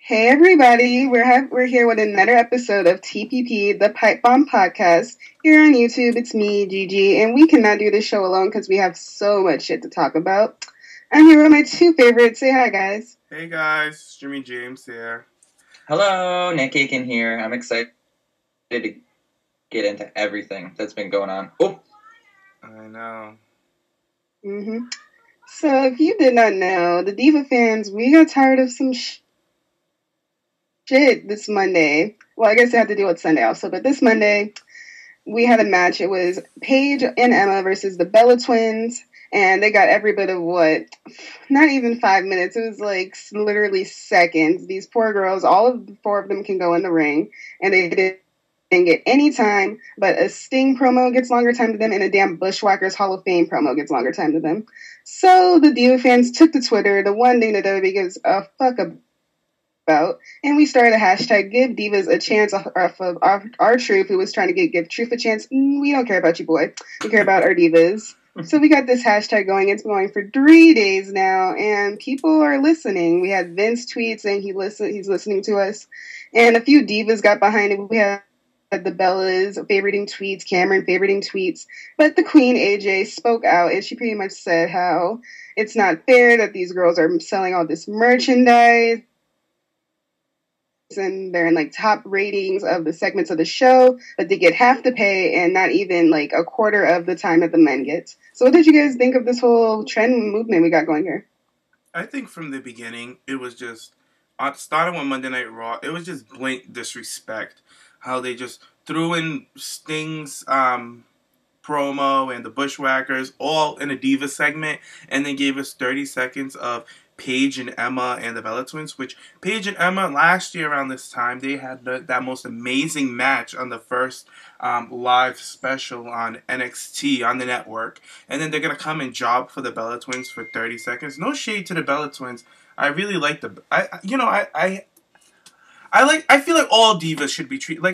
Hey everybody, we're here with another episode of TPP, the Pipebomb Podcast. Here on YouTube, it's me, Gigi, and we cannot do this show alone because we have so much shit to talk about. I'm here with my two favorites. Say hi, guys. Hey guys, Jimmy James here. Hello, Nick Aiken here. I'm excited to get into everything that's been going on. Oh, I know. So if you did not know, the Diva fans, we got tired of some shit this Monday. Well, I guess they had to deal with Sunday also, but this Monday we had a match. It was Paige and Emma versus the Bella Twins, and they got every bit of what? Not even 5 minutes. It was like literally seconds. These poor girls, all of the four of them can go in the ring, and they didn't get any time, but a Sting promo gets longer time to them, and a damn Bushwhackers Hall of Fame promo gets longer time to them. So the Diva fans took to Twitter, the one thing that WWE gives a fuck about, and we started a hashtag Give Divas a Chance off of our Truth, who was trying to give Truth a chance. We don't care about you, boy. We care about our Divas. So we got this hashtag going. It's going for 3 days now, and people are listening. We had Vince tweet saying he's listening to us, and a few Divas got behind it. We had the Bellas favoriting tweets, Cameron favoriting tweets, but the Queen AJ spoke out, and she pretty much said how it's not fair that these girls are selling all this merchandise and they're in like top ratings of the segments of the show, but they get half the pay and not even like a quarter of the time that the men get. So what did you guys think of this whole trend movement we got going here? I think from the beginning, it was just, starting on Monday Night Raw, it was just blatant disrespect. How they just threw in Sting's promo and the Bushwhackers all in a Diva segment, and then gave us 30 seconds of Paige and Emma and the Bella Twins, which Paige and Emma last year around this time, they had that most amazing match on the first live special on NXT on the network. And then they're going to come and job for the Bella Twins for 30 seconds. No shade to the Bella Twins. I really like I feel like all divas should be treated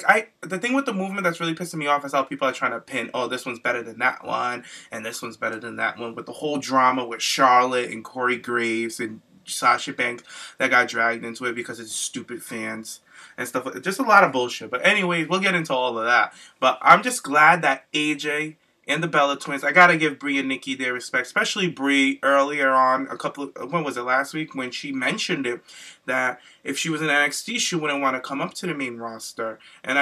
the thing with the movement that's really pissing me off is how people are trying to pin, oh, this one's better than that one and this one's better than that one, with the whole drama with Charlotte and Corey Graves and Sasha Banks that got dragged into it because of stupid fans and stuff. Just a lot of bullshit. But anyways, we'll get into all of that. But I'm just glad that AJ and the Bella Twins, I gotta give Brie and Nikki their respect, especially Brie earlier on, when was it, last week, when she mentioned it, that if she was in NXT, she wouldn't want to come up to the main roster. And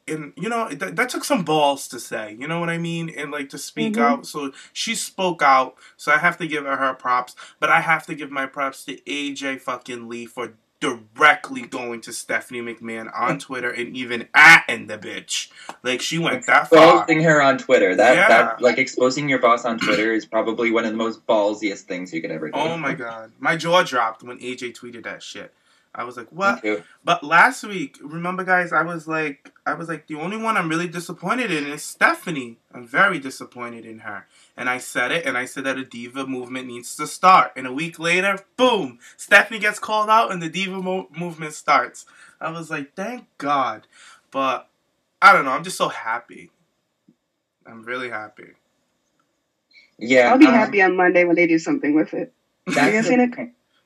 that took some balls to say, you know what I mean? And like to speak out. So she spoke out. So I have to give her props. But I have to give my props to AJ fucking Lee for directly going to Stephanie McMahon on Twitter and even atting the bitch. Like, she went that far. Exposing her on Twitter. That exposing your boss on Twitter is probably one of the most ballsiest things you could ever do. Oh my god. My jaw dropped when AJ tweeted that shit. I was like, what? But last week, remember guys, I was like, the only one I'm really disappointed in is Stephanie. I'm very disappointed in her. And I said it, and I said that a diva movement needs to start. And a week later, boom, Stephanie gets called out and the diva movement starts. I was like, thank God. But I don't know, I'm just so happy. I'm really happy. Yeah. I'll be happy on Monday when they do something with it.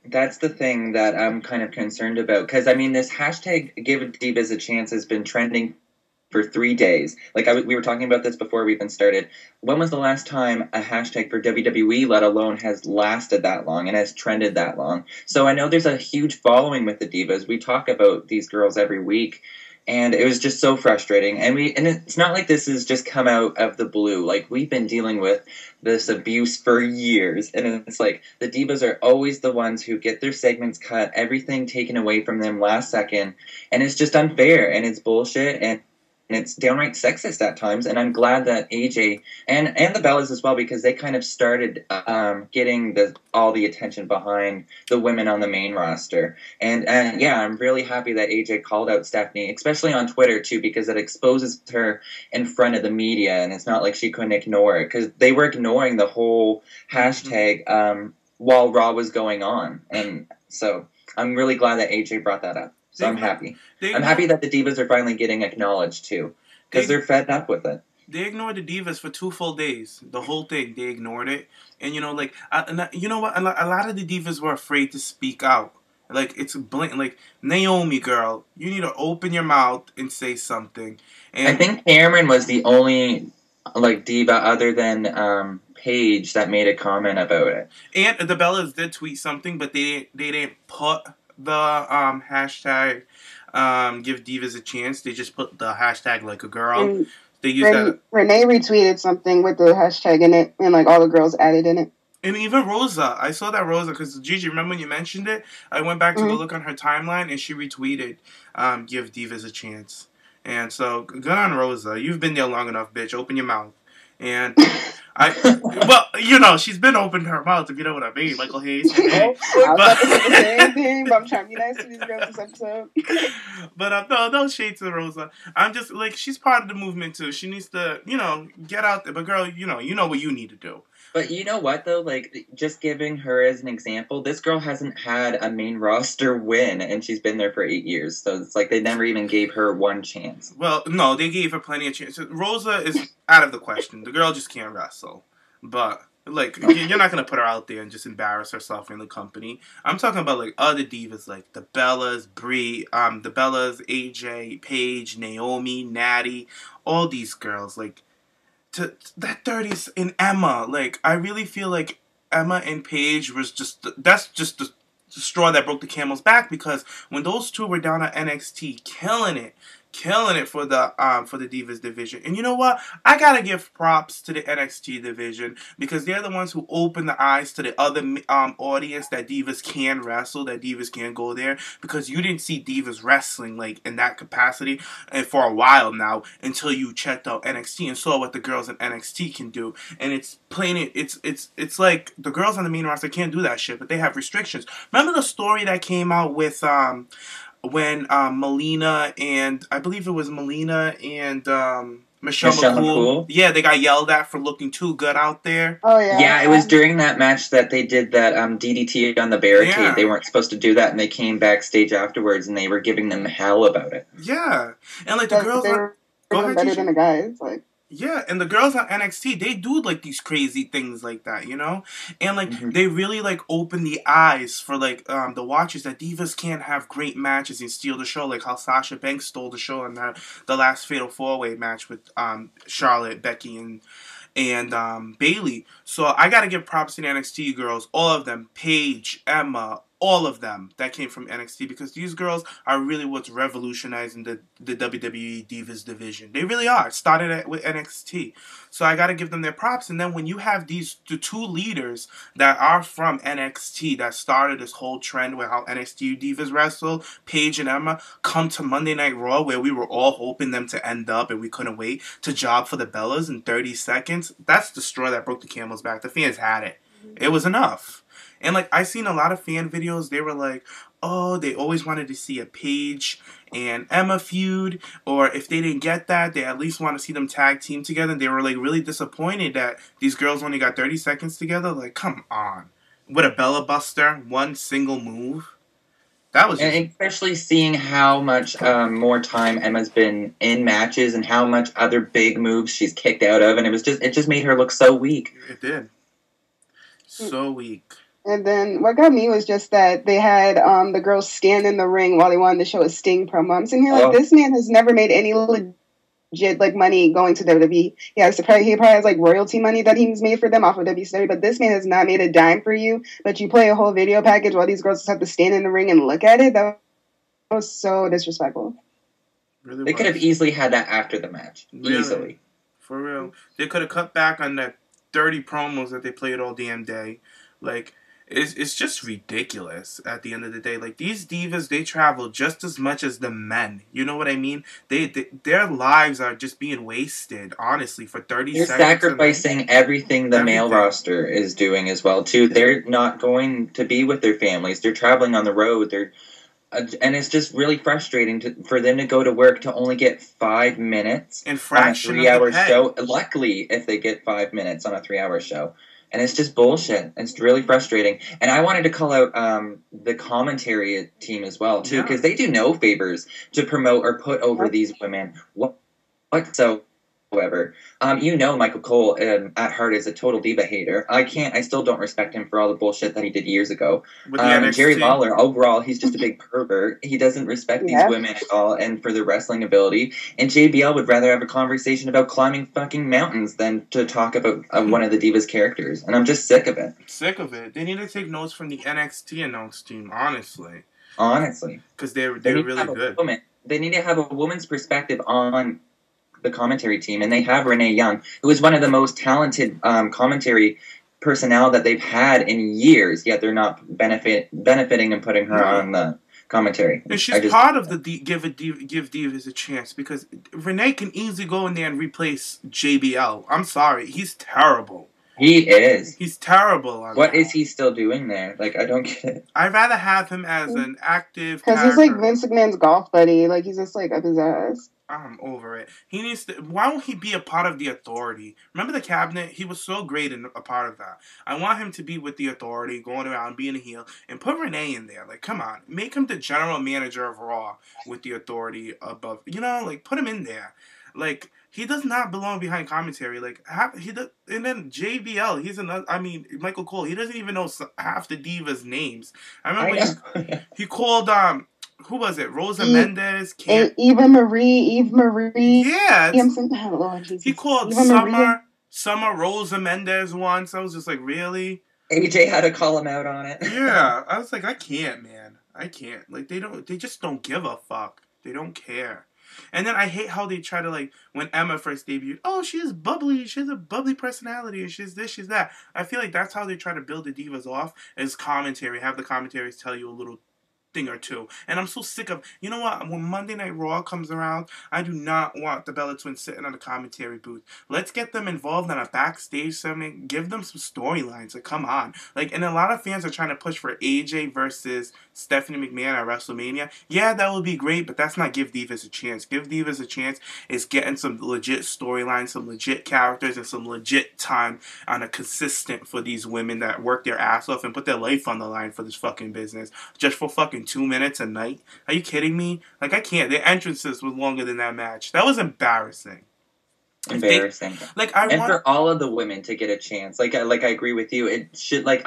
That's the thing that I'm kind of concerned about. Because, I mean, this hashtag Give Divas a Chance has been trending for 3 days. We were talking about this before we even started. When was the last time a hashtag for WWE, let alone has lasted that long and has trended that long? So I know there's a huge following with the Divas. We talk about these girls every week. And it was just so frustrating. And it's not like this has just come out of the blue. Like, we've been dealing with this abuse for years. And it's like, the Divas are always the ones who get their segments cut, everything taken away from them last second. And it's just unfair, and it's bullshit, and it's downright sexist at times. And I'm glad that AJ and the Bellas as well, because they kind of started getting all the attention behind the women on the main roster. And yeah, I'm really happy that AJ called out Stephanie, especially on Twitter too, because it exposes her in front of the media, and it's not like she couldn't ignore it, because they were ignoring the whole hashtag while Raw was going on. And so I'm really glad that AJ brought that up. So I'm happy. I'm happy that the Divas are finally getting acknowledged, too. Because they're fed up with it. They ignored the Divas for 2 full days. The whole thing, they ignored it. And, you know, you know what? A lot of the Divas were afraid to speak out. Like, it's blatant. Like, Naomi, girl, you need to open your mouth and say something. And I think Cameron was the only, like, diva other than Paige that made a comment about it. And the Bellas did tweet something, but they didn't put the hashtag give divas a chance. They just put the hashtag like a girl. And They used that. Renee retweeted something with the hashtag in it, and like all the girls added in it. And even Rosa, I saw that Rosa, because Gigi, remember when you mentioned it? I went back to go look on her timeline, and she retweeted, give divas a chance. And so, good on Rosa. You've been there long enough, bitch. Open your mouth. And well, you know, she's been opening her mouth, if you know what I mean. Michael Hayes. I was about to say the same thing, but I'm trying to be nice to these girls this episode. But no shade to Rosa. I'm just, like, she's part of the movement, too. She needs to, you know, get out there. But, girl, you know what you need to do. But you know what, though? Like, just giving her as an example, this girl hasn't had a main roster win, and she's been there for 8 years. So it's like they never even gave her one chance. Well, no, they gave her plenty of chances. Rosa is out of the question. The girl just can't wrestle. But, like, you're not going to put her out there and just embarrass herself in the company. I'm talking about, like, other divas, like the Bellas, Brie, the Bellas, AJ, Paige, Naomi, Natty, all these girls, like, to that 30s in Emma, like, I really feel like Emma and Paige was that's just the straw that broke the camel's back, because when those two were down at NXT killing it for the Divas division. And you know what? I gotta give props to the NXT division, because they're the ones who open the eyes to the other audience that Divas can wrestle, that Divas can go there, because you didn't see Divas wrestling like in that capacity and for a while now, until you checked out NXT and saw what the girls in NXT can do. And it's it's like the girls on the main roster can't do that shit, but they have restrictions. Remember the story that came out with when Melina and I believe it was Melina and Michelle McCool. Yeah, they got yelled at for looking too good out there. Oh yeah. Yeah, it was during that match that they did that DDT on the barricade. Yeah. They weren't supposed to do that, and they came backstage afterwards, and they were giving them hell about it. Yeah, and like the girls are better than the guys, like. Yeah, and the girls on NXT, they do, like, these crazy things like that, you know? And, like, they really, like, open the eyes for, like, the watchers that Divas can't have great matches and steal the show, like how Sasha Banks stole the show in the last Fatal 4-Way match with Charlotte, Becky, and Bayley. So I gotta give props to the NXT girls, all of them, Paige, Emma, all of them that came from NXT, because these girls are really what's revolutionizing the WWE Divas division. They really are. It started with NXT. So I got to give them their props. And then when you have the two leaders that are from NXT that started this whole trend with how NXT Divas wrestle, Paige and Emma, come to Monday Night Raw, where we were all hoping them to end up and we couldn't wait to job for the Bellas in 30 seconds, that's the straw that broke the camel's back. The fans had it. It was enough. And, like, I seen a lot of fan videos, they were like, oh, they always wanted to see a Paige and Emma feud, or if they didn't get that, they at least want to see them tag team together, and they were, like, really disappointed that these girls only got 30 seconds together. Like, come on. With a Bella Buster, one single move. That was just... And especially seeing how much more time Emma's been in matches and how much other big moves she's kicked out of, and it just made her look so weak. It did. So weak. And then what got me was just that they had the girls stand in the ring while they wanted to show a Sting promo. I'm sitting here like, this man has never made any legit like money going to WWE. Yeah, he probably has like royalty money that he's made for them off of WCW, but this man has not made a dime for you. But you play a whole video package while these girls just have to stand in the ring and look at it. That was so disrespectful. Really they could have easily had that after the match. Really? Easily. For real. They could have cut back on that 30 promos that they played all damn day. Like, it's just ridiculous at the end of the day. Like, these divas, they travel just as much as the men. You know what I mean? Their lives are just being wasted, honestly, for 30 seconds. They're sacrificing everything the male roster is doing as well, too. They're not going to be with their families. They're traveling on the road. And it's just really frustrating for them to go to work to only get 5 minutes on a 3-hour show. Luckily, if they get 5 minutes on a 3-hour show. And it's just bullshit. It's really frustrating. And I wanted to call out the commentary team as well, too, because they do no favors to promote or put over these women. What? So however, Michael Cole at heart is a total diva hater. I still don't respect him for all the bullshit that he did years ago. With the NXT. Jerry Lawler, overall, he's just a big pervert. He doesn't respect these women at all and for their wrestling ability. And JBL would rather have a conversation about climbing fucking mountains than to talk about one of the Divas characters. And I'm just sick of it. Sick of it. They need to take notes from the NXT announce team, honestly. Because they're really good. They need to have a woman's perspective on the commentary team, and they have Renee Young, who is one of the most talented commentary personnel that they've had in years, yet they're not benefiting and putting her on the commentary. And she's part of the give Divas a chance, because Renee can easily go in there and replace JBL. I'm sorry, he's terrible. He is. He's terrible. What is he still doing there? Like, I don't get it. I'd rather have him as an active because he's like Vince McMahon's golf buddy. Like, he's just like up his ass. I'm over it. He needs to. Why won't he be a part of the Authority? Remember the Cabinet? He was so great in a part of that. I want him to be with the Authority, going around being a heel, and put Renee in there. Like, come on, make him the general manager of Raw with the Authority above. Like, put him in there. Like, he does not belong behind commentary. Like, and then JBL, he's another. I mean, Michael Cole, he doesn't even know half the Divas' names. I remember he called who was it? Rosa Mendez, Eva Marie. Yeah, Lord Jesus. He called Summer Rosa Mendez once. I was just like, really? AJ had to call him out on it. Yeah, I was like, I can't, man. I can't. Like, they just don't give a fuck. They don't care. And then I hate how they try to, like, when Emma first debuted, oh, she's bubbly, she has a bubbly personality, and she's this, she's that. I feel like that's how they try to build the Divas off, is commentary. Have the commentaries tell you a little thing or two. And I'm so sick of, you know what, when Monday Night Raw comes around, I do not want the Bella Twins sitting on the commentary booth. Let's get them involved in a backstage segment, give them some storylines, like, come on. Like, and a lot of fans are trying to push for AJ versus Stephanie McMahon at WrestleMania. Yeah, that would be great, but that's not give Divas a chance. Give Divas a chance is getting some legit storylines, some legit characters, and some legit time on a consistent for these women that work their ass off and put their life on the line for this fucking business. Just for fucking 2 minutes a night? Are you kidding me? Like, I can't. Their entrances was longer than that match. That was embarrassing. Embarrassing. For all of the women to get a chance. Like I agree with you. It should, like,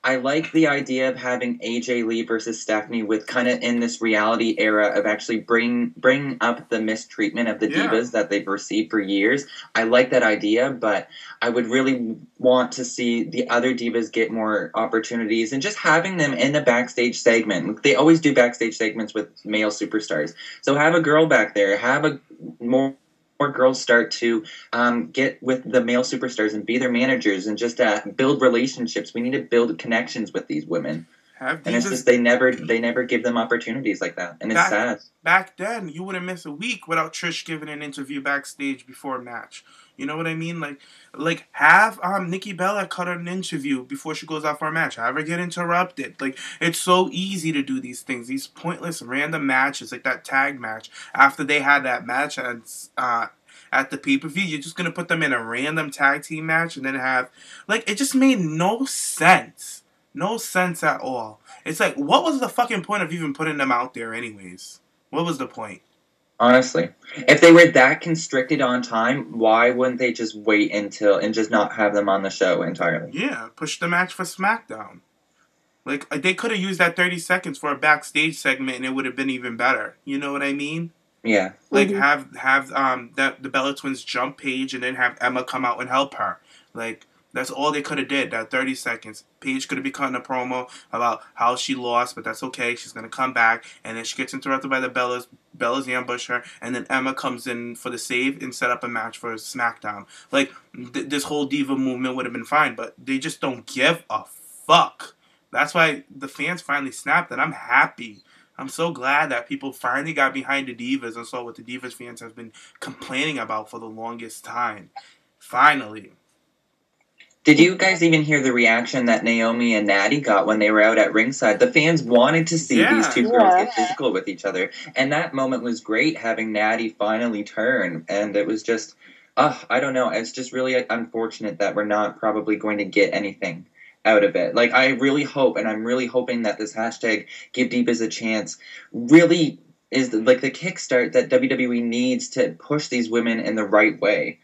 I like the idea of having AJ Lee versus Stephanie with kind of in this reality era of actually bring up the mistreatment of the divas that they've received for years. I like that idea, but I would really want to see the other divas get more opportunities and just having them in a backstage segment. They always do backstage segments with male superstars. So have a girl back there, have a more girls start to get with the male superstars and be their managers and just build relationships. We need to build connections with these women. And it's just they never give them opportunities like that, and it's sad. Back then, you wouldn't miss a week without Trish giving an interview backstage before a match. You know what I mean? Like have Nikki Bella cut an interview before she goes out for a match. Have her get interrupted. Like, it's so easy to do these things. These pointless random matches, like that tag match. After they had that match at the pay-per-view, you're just gonna put them in a random tag team match and then have, like, it just made no sense. No sense at all. It's like, what was the fucking point of even putting them out there anyways? What was the point? Honestly, if they were that constricted on time, why wouldn't they just wait until and just not have them on the show entirely? Yeah, push the match for SmackDown. Like, they could have used that 30 seconds for a backstage segment and it would have been even better. You know what I mean? Yeah. Like, have the Bella Twins jump Paige and then have Emma come out and help her. Like, that's all they could have did, that 30 seconds. Paige could have been cutting a promo about how she lost, but that's okay. She's going to come back. And then she gets interrupted by the Bellas. Bellas ambush her. And then Emma comes in for the save and set up a match for SmackDown. Like, this whole diva movement would have been fine, but they just don't give a fuck. That's why the fans finally snapped, and I'm happy. I'm so glad that people finally got behind the Divas and saw what the Divas fans have been complaining about for the longest time. Finally. Did you guys even hear the reaction that Naomi and Natty got when they were out at ringside? The fans wanted to see these two girls get physical with each other. And that moment was great, having Natty finally turn. And it was just, I don't know. It's just really unfortunate that we're not probably going to get anything out of it. Like, I really hope, and I'm really hoping that this hashtag Give Divas a Chance really is like the kickstart that WWE needs to push these women in the right way.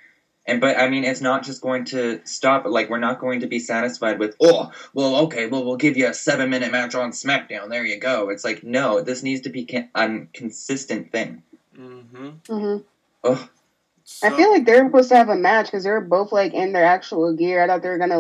But I mean, it's not just going to stop. Like, we're not going to be satisfied with, oh, well, okay, well, we'll give you a 7-minute match on SmackDown. There you go. It's like, no, this needs to be a consistent thing. Mm-hmm. Mm-hmm. Oh. I feel like they're supposed to have a match because they're both like in their actual gear. I thought they were gonna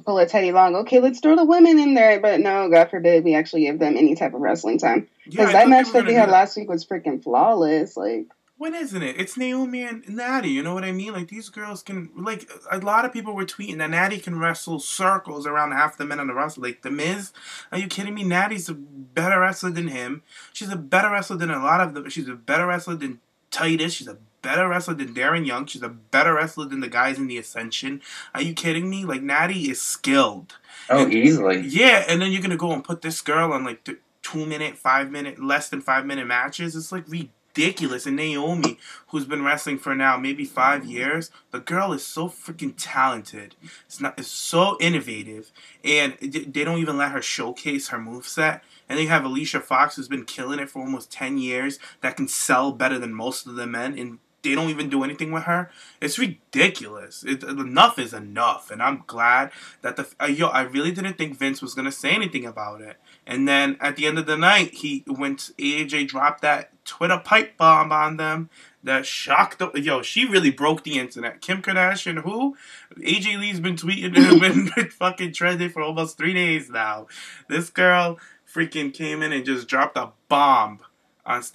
pull a Teddy Long. Okay, let's throw the women in there, but no, God forbid we actually give them any type of wrestling time. Because that match that they had last week was freaking flawless. Like, when isn't it? It's Naomi and Natty. You know what I mean? Like, these girls can, like, a lot of people were tweeting that Natty can wrestle circles around half the men on the roster. Like, The Miz, are you kidding me? Natty's a better wrestler than him. She's a better wrestler than a lot of them. She's a better wrestler than Titus. She's a better wrestler than Darren Young. She's a better wrestler than the guys in the Ascension. Are you kidding me? Like, Natty is skilled. Oh, easily. Yeah, and then you're going to go and put this girl on, like, 2-minute, 5-minute, less than 5-minute matches. It's, like, ridiculous. And Naomi, who's been wrestling for now maybe 5 years, the girl is so freaking talented. It's so innovative. And they don't even let her showcase her moveset. And then you have Alicia Fox, who's been killing it for almost 10 years, that can sell better than most of the men, and they don't even do anything with her. It's ridiculous. Enough is enough, and I'm glad that I really didn't think Vince was gonna say anything about it. And then at the end of the night, AJ dropped that Twitter pipe bomb on them that shocked she really broke the internet. Kim Kardashian, who? AJ Lee's been tweeting and been fucking trending for almost 3 days now. This girl freaking came in and just dropped a bomb.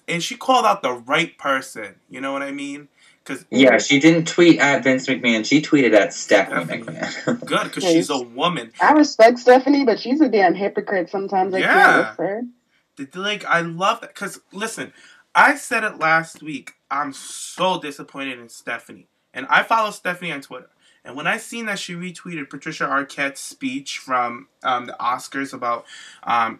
And she called out the right person. You know what I mean? Yeah, she didn't tweet at Vince McMahon. She tweeted at Stephanie McMahon. Good, because she's a woman. I respect Stephanie, but she's a damn hypocrite sometimes. I can't with her. Like, I love that. Because, listen, I said it last week. I'm so disappointed in Stephanie. And I follow Stephanie on Twitter. And when I seen that she retweeted Patricia Arquette's speech from the Oscars about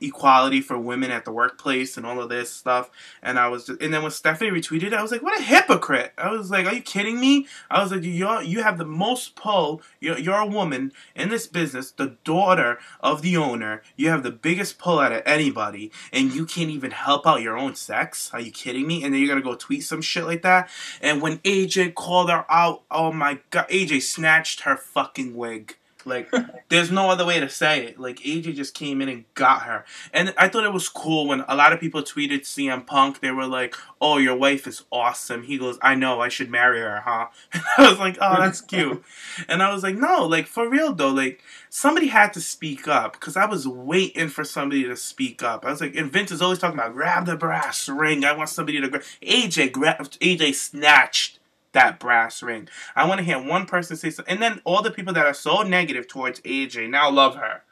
equality for women at the workplace and all of this stuff, and then when Stephanie retweeted it, I was like, what a hypocrite! I was like, are you kidding me? I was like, you have the most pull. You're a woman in this business, the daughter of the owner. You have the biggest pull out of anybody, and you can't even help out your own sex. Are you kidding me? And then you're gonna go tweet some shit like that. And when AJ called her out, oh my god, AJ snatched her fucking wig. Like, there's no other way to say it. Like, AJ just came in and got her. And I thought it was cool when a lot of people tweeted CM Punk. They were like, oh, your wife is awesome. He goes, I know, I should marry her, huh? And I was like, oh, that's cute. And I was like, no, like, for real, though, like, somebody had to speak up. Because I was waiting for somebody to speak up. I was like, and Vince is always talking about, grab the brass ring. I want somebody to grab. AJ snatched that brass ring. I want to hear one person say something. And then all the people that are so negative towards AJ now love her.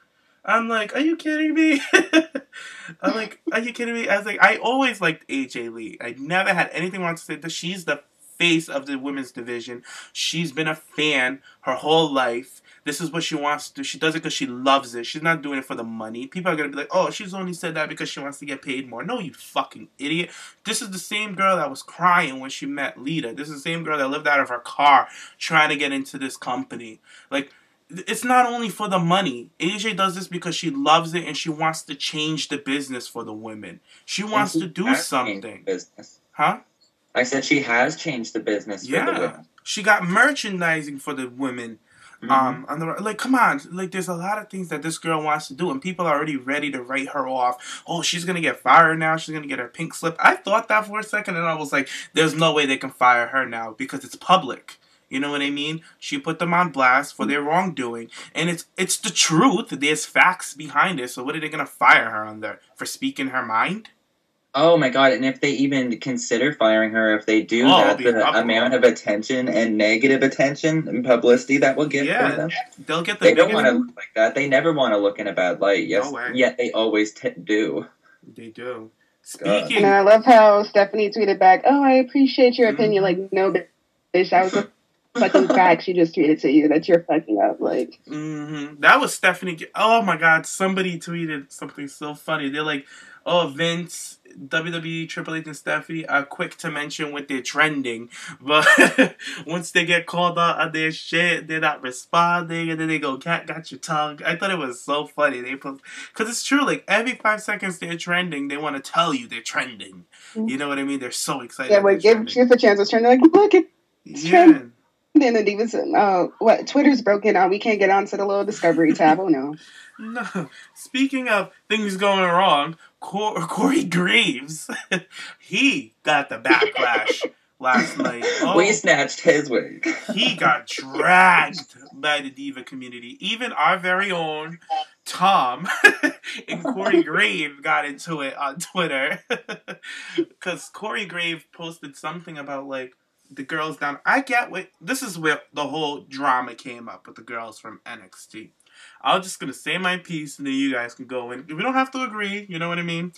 I'm like, are you kidding me? I'm like, are you kidding me? I was like, I always liked AJ Lee. I never had anything wrong to say that she's the face of the women's division. She's been a fan her whole life. This is what she wants to do. She does it because she loves it. She's not doing it for the money. People are going to be like, oh, she's only said that because she wants to get paid more. No, you fucking idiot. This is the same girl that was crying when she met Lita. This is the same girl that lived out of her car trying to get into this company. Like, it's not only for the money. AJ does this because she loves it and she wants to change the business for the women. She wants to do something. Business. Huh? I said she has changed the business for the women. She got merchandising for the women. Mm-hmm. Like, come on, like, there's a lot of things that this girl wants to do, and people are already ready to write her off. Oh, she's gonna get fired now. She's gonna get her pink slip. I thought that for a second, and I was like, there's no way they can fire her now because it's public. You know what I mean? She put them on blast for their wrongdoing, and it's the truth. There's facts behind it. So what are they gonna fire her on there for speaking her mind? Oh my god, and if they even consider firing her, if they do that, the amount of attention and negative attention and publicity that will get for them. They'll get They don't want to look like that. They never want to look in a bad light. Yes, yet they always do. They do. Speaking, and I love how Stephanie tweeted back, oh, I appreciate your opinion. Like, no, bitch, I was a fucking fact. She just tweeted to you that you're fucking up. Like, that was Stephanie. Oh my god, somebody tweeted something so funny. They're like, oh, Vince, WWE, Triple H, and Stephanie are quick to mention when they're trending, but once they get called out on their shit, they're not responding, and then they go, "Cat got your tongue." I thought it was so funny. Because it's true, like every 5 seconds they're trending, they want to tell you they're trending. You know what I mean? They're so excited. Yeah, but give a chance to trend. They're like, look, it's trending. And the Divas, what? Twitter's broken. We can't get onto the little Discovery tab. Oh no. No. Speaking of things going wrong, Corey Graves, he got the backlash last night. We snatched his wig. He got dragged by the diva community. Even our very own Tom and Corey Graves got into it on Twitter. Because Corey Graves posted something about, like, the girls down. This is where the whole drama came up with the girls from NXT. I'm just going to say my piece, and then you guys can go in. We don't have to agree, you know what I mean?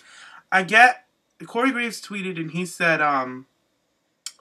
Corey Graves tweeted, and he said,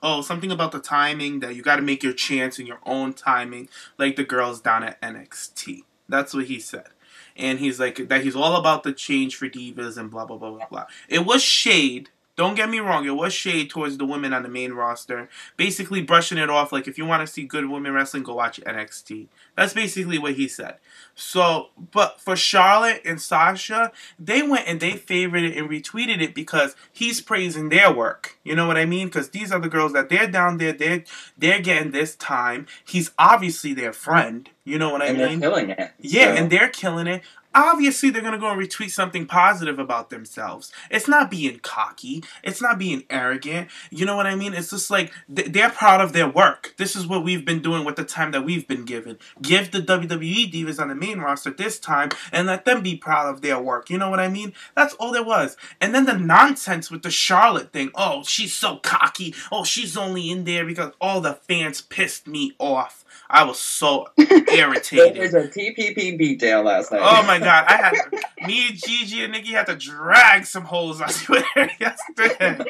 something about the timing, that you got to make your chance in your own timing, like the girls down at NXT. That's what he said. And he's like, that he's all about the change for divas and blah, blah, blah, blah, blah. It was shade. Don't get me wrong, it was shade towards the women on the main roster. Basically brushing it off like, if you want to see good women wrestling, go watch NXT. That's basically what he said. So, but for Charlotte and Sasha, they went and they favored it and retweeted it because he's praising their work. You know what I mean? Because these are the girls that they're down there, they're getting this time. He's obviously their friend. You know what I mean? And they're killing it. Yeah, and they're killing it. Obviously, they're going to go and retweet something positive about themselves. It's not being cocky. It's not being arrogant. You know what I mean? It's just like, they're proud of their work. This is what we've been doing with the time that we've been given. Give the WWE divas on the main roster this time and let them be proud of their work. You know what I mean? That's all there was. And then the nonsense with the Charlotte thing. Oh, she's so cocky. Oh, she's only in there because all the fans pissed me off. I was so irritated. There was a TPP beatdown last night. Oh my god, me, Gigi, and Nikki had to drag some hoes on Twitter yesterday.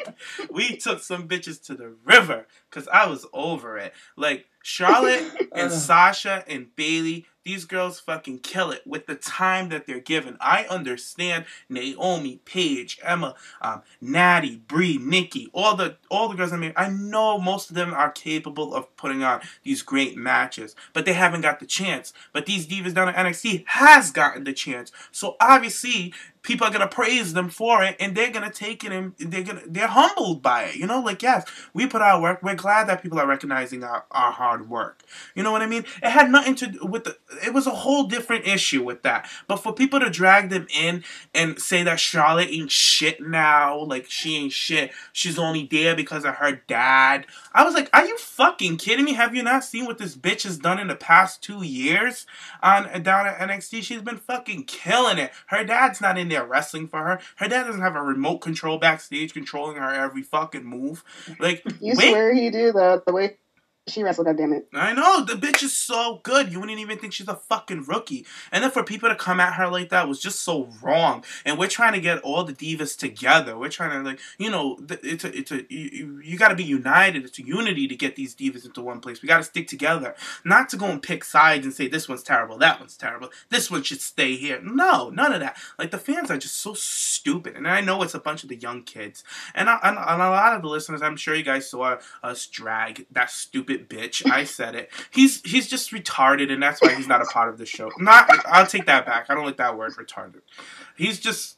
We took some bitches to the river because I was over it. Like, Charlotte and Sasha and Bailey, these girls fucking kill it with the time that they're given. I understand Naomi, Paige, Emma, Natty, Brie, Nikki, all the girls. I mean, I know most of them are capable of putting on these great matches, but they haven't got the chance. But these divas down at NXT has gotten the chance. So obviously, people are gonna praise them for it, and they're gonna take it, and they're humbled by it. You know, like, yes, we put our work. We're glad that people are recognizing our hard work. You know what I mean? It had nothing to do with it was a whole different issue with that. But for people to drag them in and say that Charlotte ain't shit now, like she ain't shit, she's only there because of her dad. I was like, are you fucking kidding me? Have you not seen what this bitch has done in the past 2 years down at NXT? She's been fucking killing it. Her dad's not in there wrestling for her. Her dad doesn't have a remote control backstage controlling her every fucking move. Like, you swear he do the way she wrestled, goddammit. I know, the bitch is so good. You wouldn't even think she's a fucking rookie. And then for people to come at her like that was just so wrong. And we're trying to get all the divas together. We're trying to, like, you know, you got to be united. It's a unity to get these divas into one place. We got to stick together. Not to go and pick sides and say this one's terrible, that one's terrible, this one should stay here. No, none of that. Like, the fans are just so stupid. And I know it's a bunch of the young kids. And a lot of the listeners, I'm sure you guys saw us drag that stupid bitch. I said it. He's just retarded, and that's why he's not a part of the show. I'll take that back. I don't like that word, retarded. He just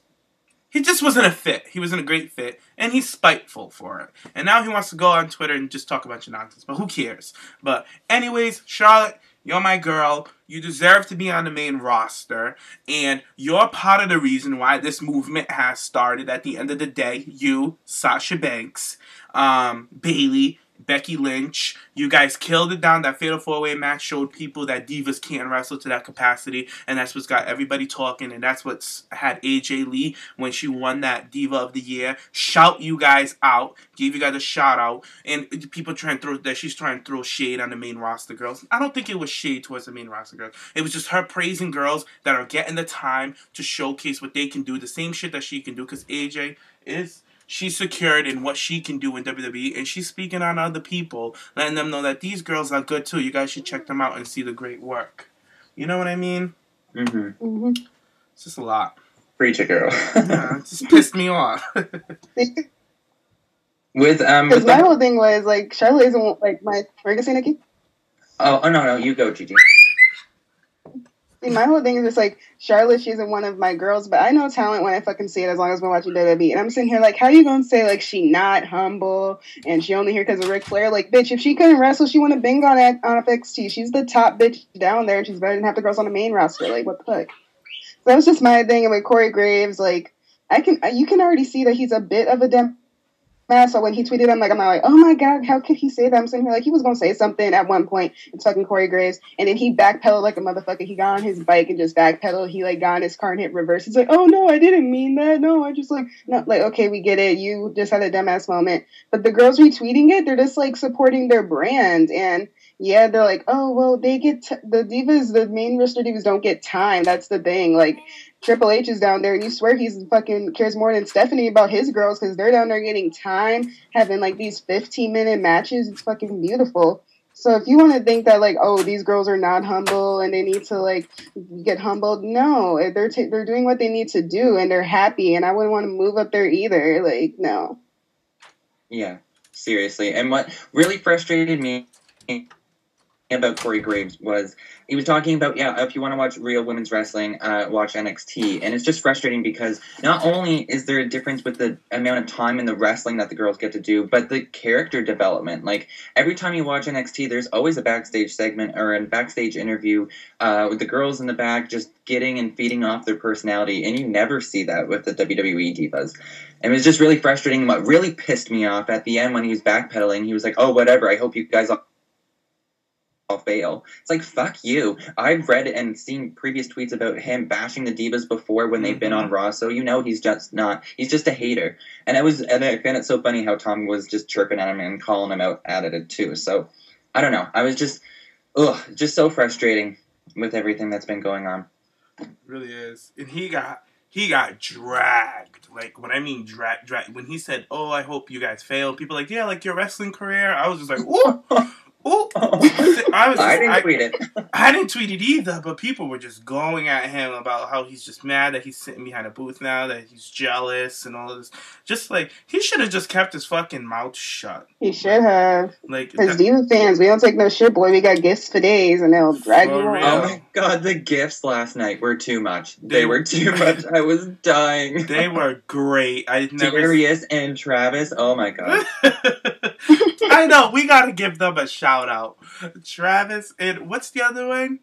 wasn't a fit. He wasn't a great fit, and he's spiteful for it. And now he wants to go on Twitter and just talk a bunch of nonsense. But who cares? But anyways, Charlotte, you're my girl. You deserve to be on the main roster, and you're part of the reason why this movement has started. At the end of the day, you, Sasha Banks, Bailey, Becky Lynch, you guys killed it down. That Fatal 4-Way match showed people that divas can't wrestle to that capacity, and that's what's got everybody talking, and that's what's had AJ Lee, when she won that Diva of the Year, shout you guys out, gave you guys a shout out, and people she's trying to throw shade on the main roster girls. I don't think it was shade towards the main roster girls. It was just her praising girls that are getting the time to showcase what they can do, the same shit that she can do, because AJ she's secured in what she can do in WWE, and she's speaking on other people, letting them know that these girls are good too. You guys should check them out and see the great work. You know what I mean? Mm-hmm. It's just a lot. Preach it, girl. Yeah, it just pissed me off. Because my whole thing was, like, Charlotte isn't, like, my... Were you going to say, Nikki? Oh, no, you go, Gigi. See, my whole thing is just, like, Charlotte, she isn't one of my girls, but I know talent when I fucking see it as long as I'm watching WWE. And I'm sitting here like, how are you going to say, like, she not humble and she only here because of Ric Flair? Like, bitch, if she couldn't wrestle, she wouldn't have been on FXT. She's the top bitch down there, and she's better than half the girls on the main roster. Like, what the fuck? So that was just my thing. And with Corey Graves, like, you can already see that he's a bit of a dumbass. So when he tweeted, I'm not like, oh my god, how could he say that? I'm sitting here like, he was gonna say something at one point. It's fucking Corey Graves, and then he backpedaled like a motherfucker. He got on his bike and just backpedaled. He like got in his car and hit reverse. He's like, oh no, I didn't mean that. No, I just like, no, like, okay, we get it. You just had a dumbass moment. But the girls retweeting it, they're just like supporting their brand. And yeah, they're like, oh well, they get the divas, the main roster divas don't get time. That's the thing. Like, Triple H is down there, and you swear he's fucking cares more than Stephanie about his girls, because they're down there getting time, having like these 15-minute matches. It's fucking beautiful. So if you want to think that like, oh, these girls are not humble and they need to like get humbled, no, they're doing what they need to do, and they're happy, and I wouldn't want to move up there either. Like, no. Yeah, seriously. And what really frustrated me about Corey Graves was he was talking about, if you want to watch real women's wrestling, watch NXT. And it's just frustrating because not only is there a difference with the amount of time in the wrestling that the girls get to do, but the character development. Like, every time you watch NXT, there's always a backstage segment or a backstage interview with the girls in the back just getting and feeding off their personality, and you never see that with the WWE divas. And it was just really frustrating. What really pissed me off at the end when he was backpedaling, he was like, oh, whatever, I hope you guys all fail. It's like, fuck you. I've read and seen previous tweets about him bashing the divas before when they've been on Raw, so you know he's just a hater. And I found it so funny how Tom was just chirping at him and calling him out at it too. So I don't know. I was just so frustrating with everything that's been going on. It really is. And he got dragged. Like, when I mean drag, when he said, oh, I hope you guys fail, people like, yeah, like your wrestling career. I was just like, ooh. Oh, I didn't tweet it. I didn't tweet it either, but people were just going at him about how he's just mad that he's sitting behind a booth now, that he's jealous and all of this. Just like, he should have just kept his fucking mouth shut. He should have. Like, because Diva fans, we don't take no shit, boy. We got gifts for days, and they'll drag you on. Oh my god, the gifts last night were too much. They were too much. I was dying. They were great. Darius and Travis, oh my god. I know, we gotta give them a shout out. Travis and what's the other one?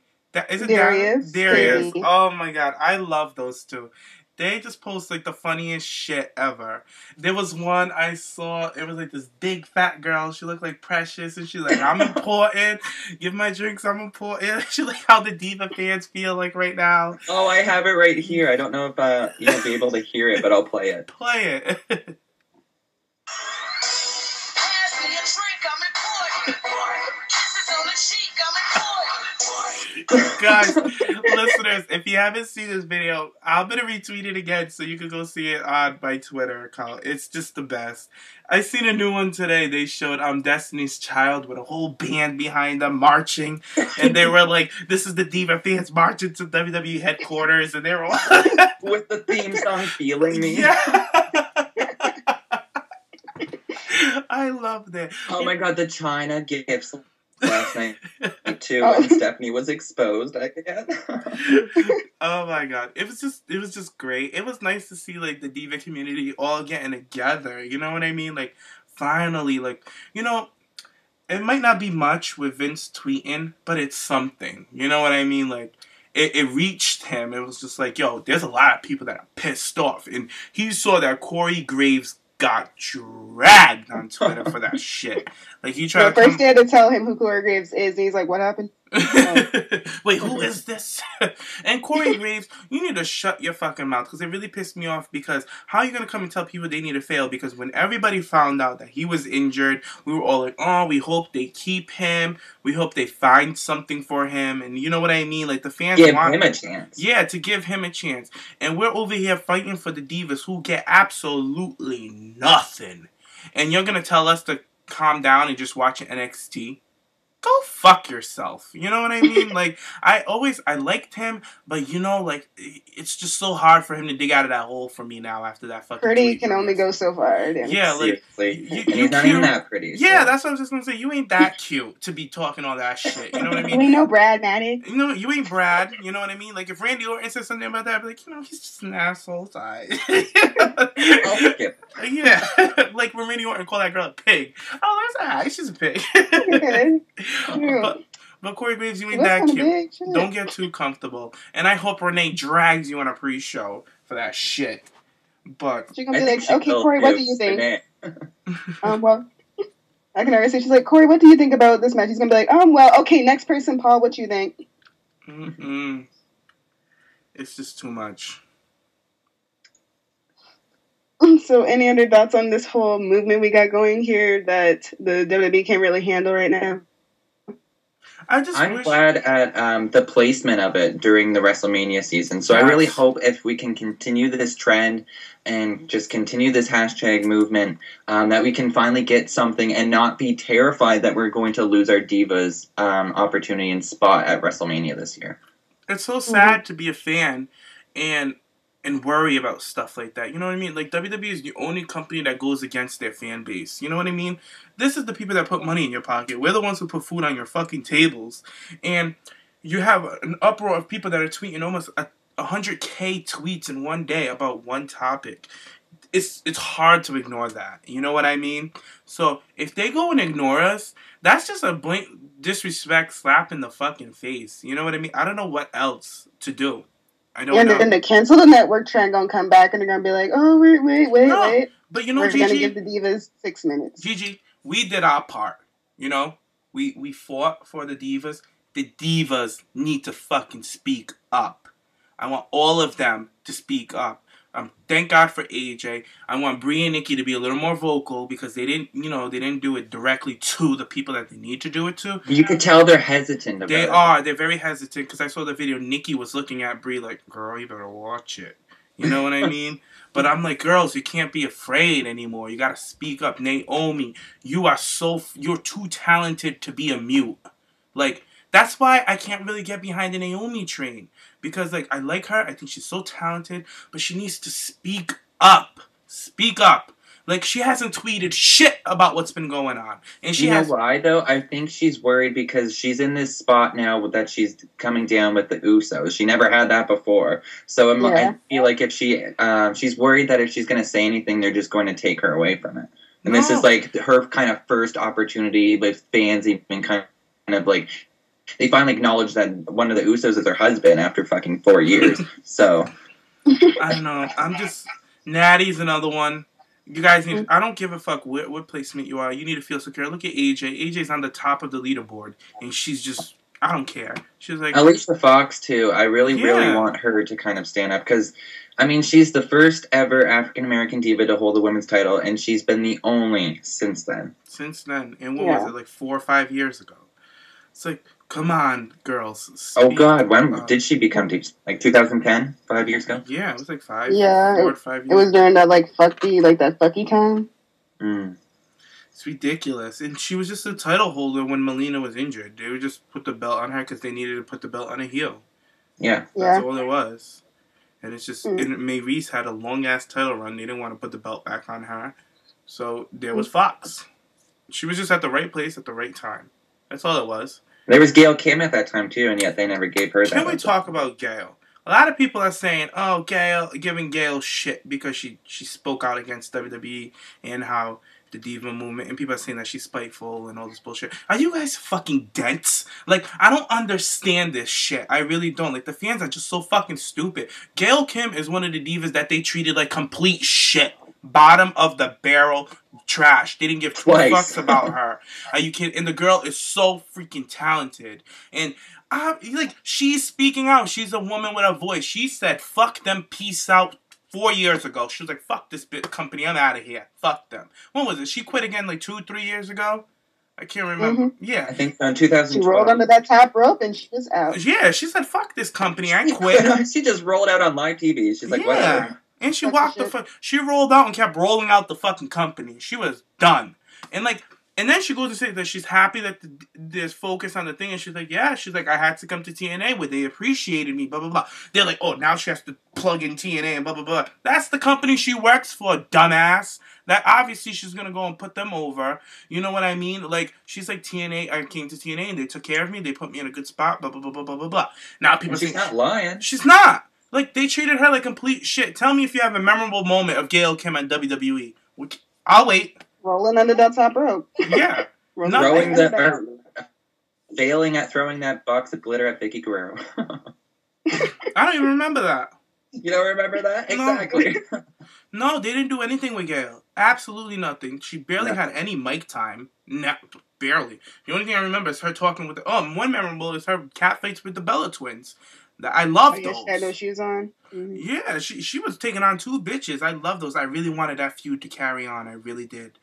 Is it Darius? Darius. Oh my god, I love those two. They just post like the funniest shit ever. There was one I saw, it was like this big fat girl. She looked like Precious, and she's like, I'm important. Give my drinks, I'm important. She's like how the Diva fans feel like right now. Oh, I have it right here. I don't know if you'll be able to hear it, but I'll play it. Play it. Guys, listeners, if you haven't seen this video, I'm going to retweet it again so you can go see it on my Twitter account. It's just the best. I seen a new one today. They showed Destiny's Child with a whole band behind them marching. And they were like, this is the Diva fans marching to WWE headquarters. And they were all with the theme song Feeling Me. Yeah. I love that. Oh my god, the China gifts last night too, and Stephanie was exposed again. Oh my god, it was just great. It was nice to see like the Diva community all getting together. You know what I mean? Like, finally, like, you know, it might not be much with Vince tweeting, but it's something. You know what I mean? Like, it reached him. It was just like, yo, there's a lot of people that are pissed off, and he saw that Corey Graves got dragged on Twitter for that shit. Like, he tried first they had to tell him who Corey Graves is, and he's like, what happened? Wait, who is this? And Corey Graves, you need to shut your fucking mouth, because it really pissed me off, because how are you going to come and tell people they need to fail? Because when everybody found out that he was injured, we were all like, oh, we hope they keep him. We hope they find something for him. And you know what I mean? Like, the fans want him a chance. Yeah, to give him a chance. And we're over here fighting for the Divas who get absolutely nothing. And you're going to tell us to calm down and just watch NXT? go fuck yourself. You know what I mean? Like, I liked him, but like, it's just so hard for him to dig out of that hole for me now after that fucking Pretty tweet can only go so far. Damn. Yeah, like, seriously. And he's not even that pretty. Yeah, so. that's what I was just gonna say. You ain't that cute to be talking all that shit. You know what I mean? We know Brad Maddox. You ain't Brad. You know what I mean? Like, if Randy Orton said something about that, I'd be like, he's just an asshole. I'll skip. Yeah, like when Randy Orton called that girl a pig. Oh, that's she's a pig. But Corey Graves, you ain't that cute. Don't get too comfortable. And I hope Renee drags you on a pre-show for that shit. But she's gonna be like, okay, Corey, what do you think? Well, I can already say, she's like, Corey, what do you think about this match? He's gonna be like, well, okay, next person, Paul, what you think? It's just too much. So, any other thoughts on this whole movement we got going here that the WWE can't really handle right now? I'm glad at the placement of it during the WrestleMania season. So I really hope if we can continue this trend and just continue this hashtag movement, that we can finally get something and not be terrified that we're going to lose our Divas opportunity and spot at WrestleMania this year. It's so sad to be a fan and worry about stuff like that. You know what I mean? Like, WWE is the only company that goes against their fan base. You know what I mean? This is the people that put money in your pocket. We're the ones who put food on your fucking tables. And you have an uproar of people that are tweeting almost 100K tweets in one day about one topic. It's hard to ignore that. You know what I mean? So, if they go and ignore us, that's just a blatant disrespect slap in the fucking face. You know what I mean? I don't know what else to do. I don't know. Then the cancel the network trend gonna come back and they're gonna be like, oh, wait. But we're Gigi, gonna give the Divas 6 minutes. Gigi, we did our part. We fought for the Divas. The Divas need to fucking speak up. I want all of them to speak up. Thank God for AJ. I want Brie and Nikki to be a little more vocal because they didn't do it directly to the people that they need to do it to. You could tell they're hesitant about it. They're very hesitant because I saw the video. Nikki was looking at Brie like, girl, you better watch it. You know what I mean? But I'm like, girls, you can't be afraid anymore. You gotta speak up. Naomi, you're too talented to be a mute. Like, that's why I can't really get behind the Naomi train. Because, like, I like her. I think she's so talented. But she needs to speak up. Speak up. Like, she hasn't tweeted shit about what's been going on. And she know why, though? I think she's worried because she's in this spot now that she's coming down with the Usos. She never had that before. So I feel like if she's worried that if she's going to say anything, they're just going to take her away from it. And this is, like, her kind of first opportunity with fans even kind of, like... They finally acknowledged that one of the Usos is her husband after fucking 4 years. So. I don't know. I'm just... Natty's another one. You guys need... I don't give a fuck what placement you are. You need to feel secure. Look at AJ. AJ's on the top of the leaderboard. And she's just... I don't care. She's like... Alicia Fox, too. I really want her to kind of stand up. Because, I mean, she's the first ever African-American diva to hold a women's title. And she's been the only since then. Since then. And what was it? Like 4 or 5 years ago. It's like... Come on, girls. Oh, God. When did she become deep? Like 2010? 5 years ago? Yeah, it was like 5 or 5 years. It was during that, like, fucky time. It's ridiculous. And she was just a title holder when Melina was injured. They would just put the belt on her because they needed to put the belt on a heel. Yeah. That's all it was. And it's just... And Maryse had a long-ass title run. They didn't want to put the belt back on her. So there was Fox. She was just at the right place at the right time. That's all it was. There was Gail Kim at that time, too, and yet they never gave her that. Can we talk about Gail? A lot of people are saying, oh, giving Gail shit because she spoke out against WWE and how the diva movement, and people are saying that she's spiteful and all this bullshit. Are you guys fucking dense? Like, I don't understand this shit. I really don't. Like, the fans are just so fucking stupid. Gail Kim is one of the divas that they treated like complete shit. Bottom of the barrel trash. They didn't give two fucks about her. Are you kidding? And the girl is so freaking talented. And like, she's speaking out. She's a woman with a voice. She said, fuck them, peace out 4 years ago. She was like, fuck this company. I'm out of here. Fuck them. When was it? She quit again like 2-3 years ago? I can't remember. Yeah. I think in 2012. She rolled under that top rope and she was out. Yeah, she said, fuck this company. I quit. She just rolled out on live TV. She's like, whatever. And she walked she rolled out and kept rolling out the fucking company. She was done. And like, And then she goes to say that she's happy that there's focus on the thing. And she's like, yeah. She's like, I had to come to TNA where they appreciated me, blah, blah, blah. They're like, oh, now she has to plug in TNA and blah, blah, blah. That's the company she works for, dumbass. That obviously she's going to go and put them over. You know what I mean? Like, she's like, TNA, I came to TNA and they took care of me. They put me in a good spot, blah, blah, blah, blah, blah, blah, blah. Now people she's not lying. She's not. Like, they treated her like complete shit. Tell me if you have a memorable moment of Gail Kim on WWE. I'll wait. Rolling under that top rope. Yeah. Failing at throwing that box of glitter at Vicky Guerrero. I don't even remember that. You don't remember that? Exactly. No, they didn't do anything with Gail. Absolutely nothing. She barely had any mic time. No, barely. The only thing I remember is her talking with one memorable is her cat fights with the Bella twins. I love those. She had no shoes on. Mm-hmm. Yeah, she was taking on two bitches. I love those. I really wanted that feud to carry on. I really did.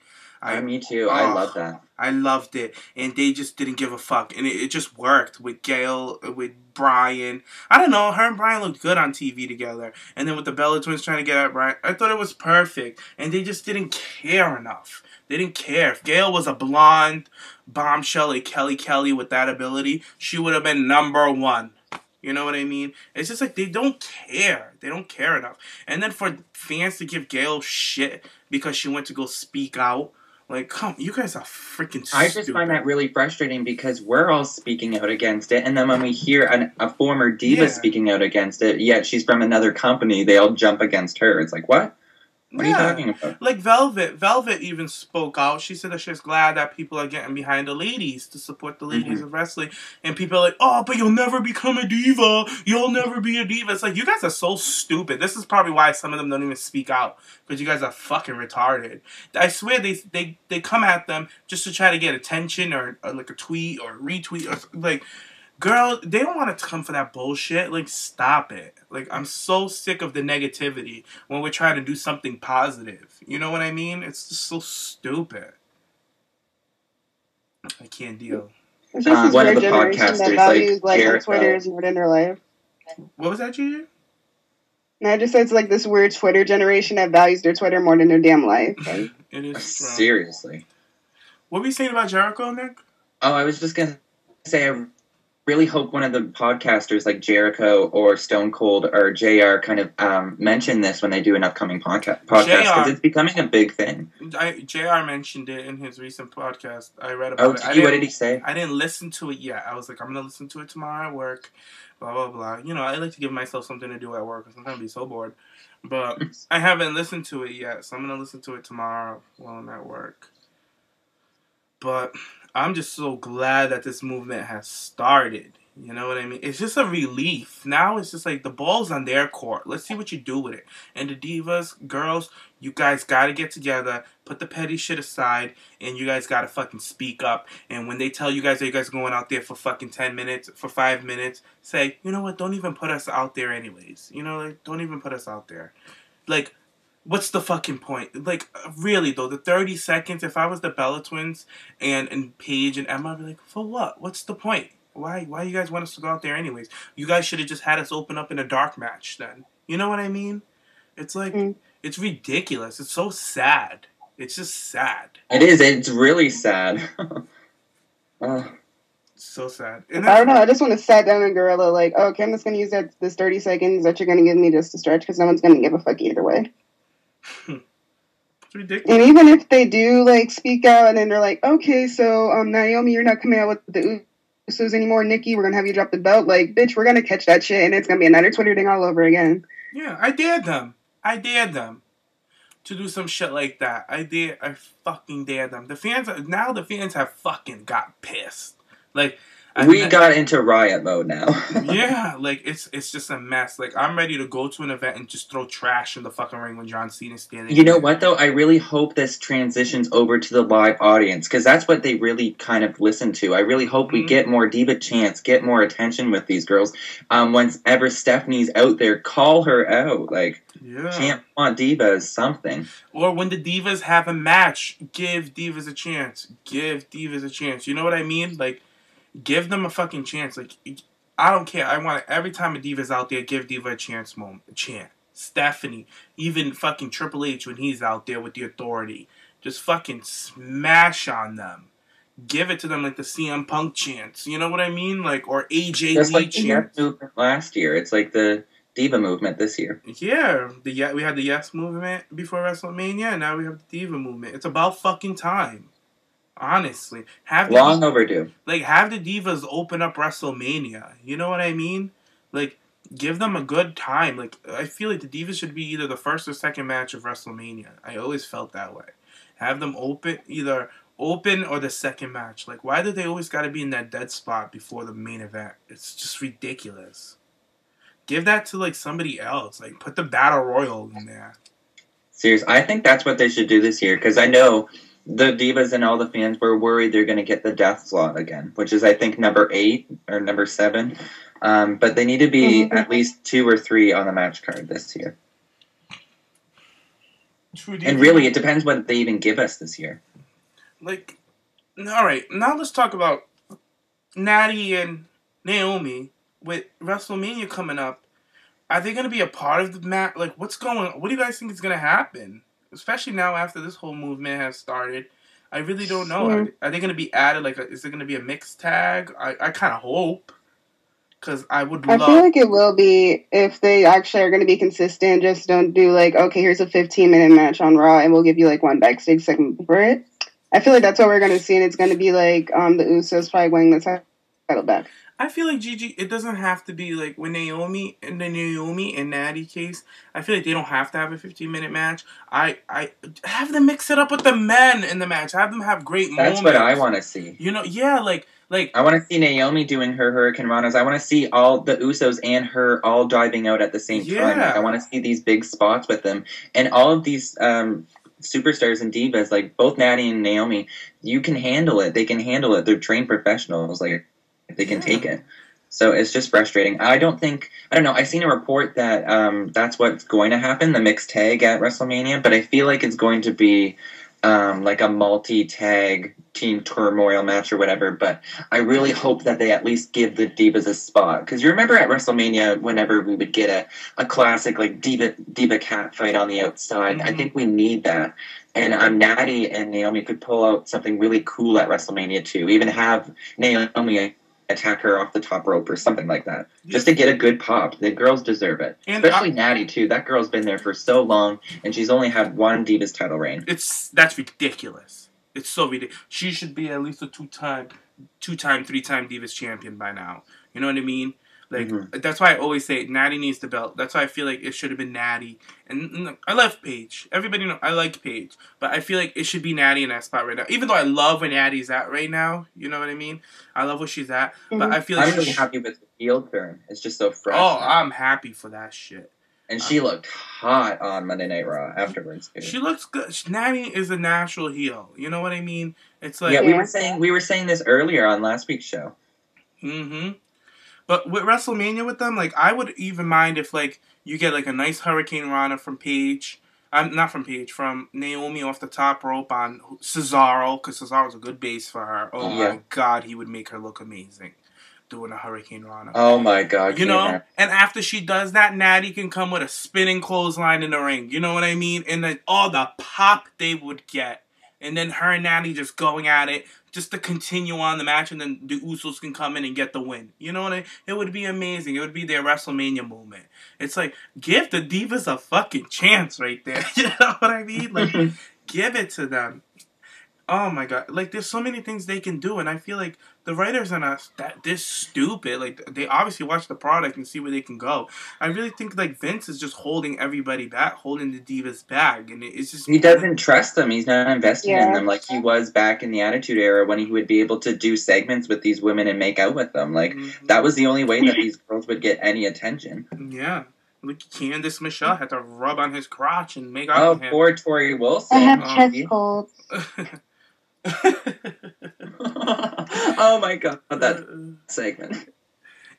Me too. I love that. I loved it. And they just didn't give a fuck. And it just worked with Gail, with Brian. I don't know. Her and Brian looked good on TV together. And then with the Bella twins trying to get at Brian, I thought it was perfect. And they just didn't care enough. They didn't care. If Gail was a blonde bombshell like Kelly with that ability, she would have been number one. You know what I mean? It's just like they don't care. They don't care enough. And then for fans to give Gail shit because she went to go speak out, like, come, you guys are freaking stupid. I just find that really frustrating because we're all speaking out against it, and then when we hear a former diva speaking out against it, yet she's from another company, they all jump against her. It's like, what? What are you talking about? Like Velvet even spoke out. She said that she's glad that people are getting behind the ladies to support the ladies of wrestling. And people are like, oh, but you'll never become a diva. You'll never be a diva. It's like, you guys are so stupid. This is probably why some of them don't even speak out. Because you guys are fucking retarded. I swear they come at them just to try to get attention or like a tweet or retweet or like... Girl, they don't want to come for that bullshit. Like, stop it. Like, I'm so sick of the negativity when we're trying to do something positive. You know what I mean? It's just so stupid. I can't deal. It's just this one of weird the generation that podcasters, values like Jericho. Twitter is more than their life. What was that, Gigi? No, I just said it's like this weird Twitter generation that values their Twitter more than their damn life. Like. It is seriously. What were you saying about Jericho, Nick? Oh, I was just going to say I really hope one of the podcasters like Jericho or Stone Cold or JR kind of mention this when they do an upcoming podcast because it's becoming a big thing. JR mentioned it in his recent podcast. I read about it. What did he say? I didn't listen to it yet. I was like, I'm going to listen to it tomorrow at work, blah, blah, blah. You know, I like to give myself something to do at work because I'm going to be so bored. But I haven't listened to it yet, so I'm going to listen to it tomorrow while I'm at work. But I'm just so glad that this movement has started. You know what I mean? It's just a relief. Now it's just like the ball's on their court. Let's see what you do with it. And the divas, girls, you guys got to get together, put the petty shit aside, and you guys got to fucking speak up. And when they tell you guys that you guys are going out there for fucking 10 minutes, for 5 minutes, say, you know what? Don't even put us out there anyways. You know, like, don't even put us out there. Like, what's the fucking point? Like, really, though, the 30 seconds, if I was the Bella twins and Paige and Emma, I'd be like, for what? What's the point? Why you guys want us to go out there anyways? You guys should have just had us open up in a dark match then. You know what I mean? It's like, it's ridiculous. It's so sad. It's just sad. It is. It's really sad. So sad. I don't know. I just want to sit down and gorilla like, oh, okay, I'm just going to use this 30 seconds that you're going to give me just to stretch because no one's going to give a fuck either way. It's ridiculous. And even if they do like speak out and then they're like, okay, so Naomi, you're not coming out with the Usos anymore. Nikki, we're gonna have you drop the belt. Like, bitch, we're gonna catch that shit and it's gonna be another Twitter thing all over again. Yeah, I dared them to do some shit like that. I fucking dared them. The fans have fucking got pissed. Like, we got into riot mode now. Yeah, like, it's just a mess. Like, I'm ready to go to an event and just throw trash in the fucking ring when John Cena's standing You know what, though? I really hope this transitions over to the live audience, because that's what they really kind of listen to. I really hope we get more diva chants, get more attention with these girls. Whenever Stephanie's out there, call her out. Like, chant on Divas, something. Or when the Divas have a match, give Divas a chance. Give Divas a chance. You know what I mean? Like, give them a fucking chance. Like, I don't care. I want it every time a Diva's out there, give Diva a chance moment. A chance. Stephanie, even fucking Triple H when he's out there with the Authority. Just fucking smash on them. Give it to them like the CM Punk chants. You know what I mean? Like, or AJ Just Lee like the chants. Yes movement last year. It's like the Diva movement this year. Yeah, we had the Yes movement before WrestleMania, and now we have the Diva movement. It's about fucking time. Honestly. Long overdue. Like, have the Divas open up WrestleMania. You know what I mean? Like, give them a good time. Like, I feel like the Divas should be either the first or second match of WrestleMania. I always felt that way. Have them either open or the second match. Like, why do they always got to be in that dead spot before the main event? It's just ridiculous. Give that to, like, somebody else. Like, put the Battle Royal in there. Seriously, I think that's what they should do this year, because I know the Divas and all the fans were worried they're going to get the death slot again, which is, I think, number 8 or number 7. But they need to be at least 2 or 3 on the match card this year. And really, it depends what they even give us this year. Like, all right, now let's talk about Natty and Naomi with WrestleMania coming up. Are they going to be a part of the match? Like, what do you guys think is going to happen? Especially now after this whole movement has started. I really don't know. Are they going to be added? Like, is it going to be a mixed tag? I kind of hope. Because I feel like it will be if they actually are going to be consistent. Just don't do like, okay, here's a 15-minute match on Raw and we'll give you like one backstage segment for it. I feel like that's what we're going to see, and it's going to be like the Usos probably winning the title back. I feel like Gigi, it doesn't have to be like when Naomi and Natty case. I feel like they don't have to have a 15-minute match. I have them mix it up with the men in the match. Have them have great moments. That's what I want to see. You know, yeah, like I want to see Naomi doing her Hurricane Ranas. I want to see all the Usos and her all diving out at the same time. Like, I want to see these big spots with them, and all of these superstars and divas, like both Natty and Naomi. You can handle it. They can handle it. They're trained professionals. Like, they can take it. So it's just frustrating. I don't know. I seen a report that that's what's going to happen, the mixed tag at WrestleMania, but I feel like it's going to be like a multi-tag team turmoil match or whatever, but I really hope that they at least give the Divas a spot. Because you remember at WrestleMania, whenever we would get a classic like Diva cat fight on the outside, I think we need that. And Natty and Naomi could pull out something really cool at WrestleMania too. Even have Naomi attack her off the top rope or something like that. Just to get a good pop. The girls deserve it. And especially Natty, too. That girl's been there for so long, and she's only had one Divas title reign. That's ridiculous. It's so ridiculous. She should be at least a 3-time Divas champion by now. You know what I mean? Like, that's why I always say Natty needs the belt. That's why I feel like it should have been Natty. And I love Paige. Everybody know I like Paige. But I feel like it should be Natty in that spot right now. Even though I love where Natty's at right now. You know what I mean? I love where she's at. But I feel like I'm really happy with the heel turn. It's just so fresh. Oh, I'm happy for that shit. And she looked hot on Monday Night Raw afterwards. Too. She looks good. Natty is a natural heel. You know what I mean? It's like we were saying this earlier on last week's show. But with WrestleMania with them, like, I would even mind if, like, you get, like, a nice Hurricane Rana from Paige. From Naomi off the top rope on Cesaro, because Cesaro's a good base for her. Oh, my God, he would make her look amazing doing a Hurricane Rana. Oh, my God. You know? And after she does that, Natty can come with a spinning clothesline in the ring. You know what I mean? And then all the pop they would get. And then her and Natty just going at it just to continue on the match, and then the Usos can come in and get the win. You know what I mean? It would be amazing. It would be their WrestleMania moment. It's like, give the Divas a fucking chance right there. You know what I mean? Like, give it to them. Oh my God. Like, there's so many things they can do, and I feel like the writers are not this stupid. Like, they obviously watch the product and see where they can go. I really think, like, Vince is just holding everybody back, holding the Divas back, and it's just... He doesn't trust them. He's not investing in them like he was back in the Attitude Era when he would be able to do segments with these women and make out with them. Like, that was the only way that these girls would get any attention. Yeah. Like, Candice Michelle had to rub on his crotch and make out with him. Oh, poor Tori Wilson. I have chest colds. Oh my God, that segment.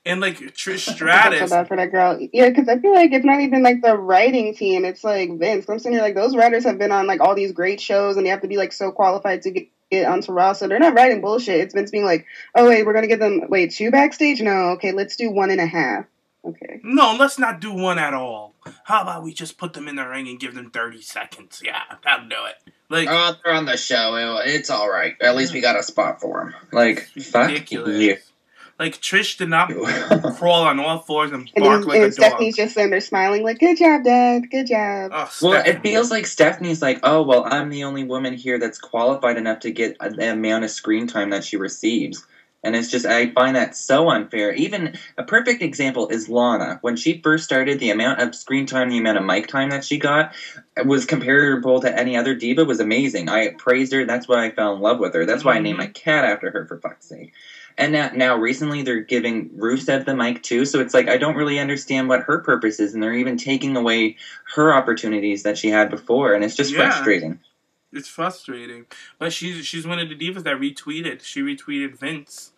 And like Trish Stratus. I feel bad for that girl. Yeah, because I feel like it's not even like the writing team. It's like Vince. I'm sitting here like those writers have been on like all these great shows, and they have to be like so qualified to get onto Raw. So they're not writing bullshit. It's Vince being like, oh wait, we're gonna get them 2 backstage. No, okay, let's do 1.5. Okay. No, let's not do one at all. How about we just put them in the ring and give them 30 seconds? Yeah, that'll do it. Like, oh, they're on the show. It's all right. At least we got a spot for them. Like, ridiculous. Fuck you. Like, Trish did not crawl on all fours and And bark then, like a and dog. Stephanie's just sitting there smiling like, good job, Dad. Good job. Oh, Well, it feels like Stephanie's like, oh, well, I'm the only woman here that's qualified enough to get the amount of screen time that she receives. And it's just, I find that so unfair. Even a perfect example is Lana. When she first started, the amount of screen time, the amount of mic time that she got was comparable to any other diva, was amazing. I praised her. That's why I fell in love with her. That's why I named my cat after her, for fuck's sake. And now recently they're giving Rusev the mic too, so it's like I don't really understand what her purpose is, and they're even taking away her opportunities that she had before, and it's just frustrating. It's frustrating. But she's one of the divas that retweeted. She retweeted Vince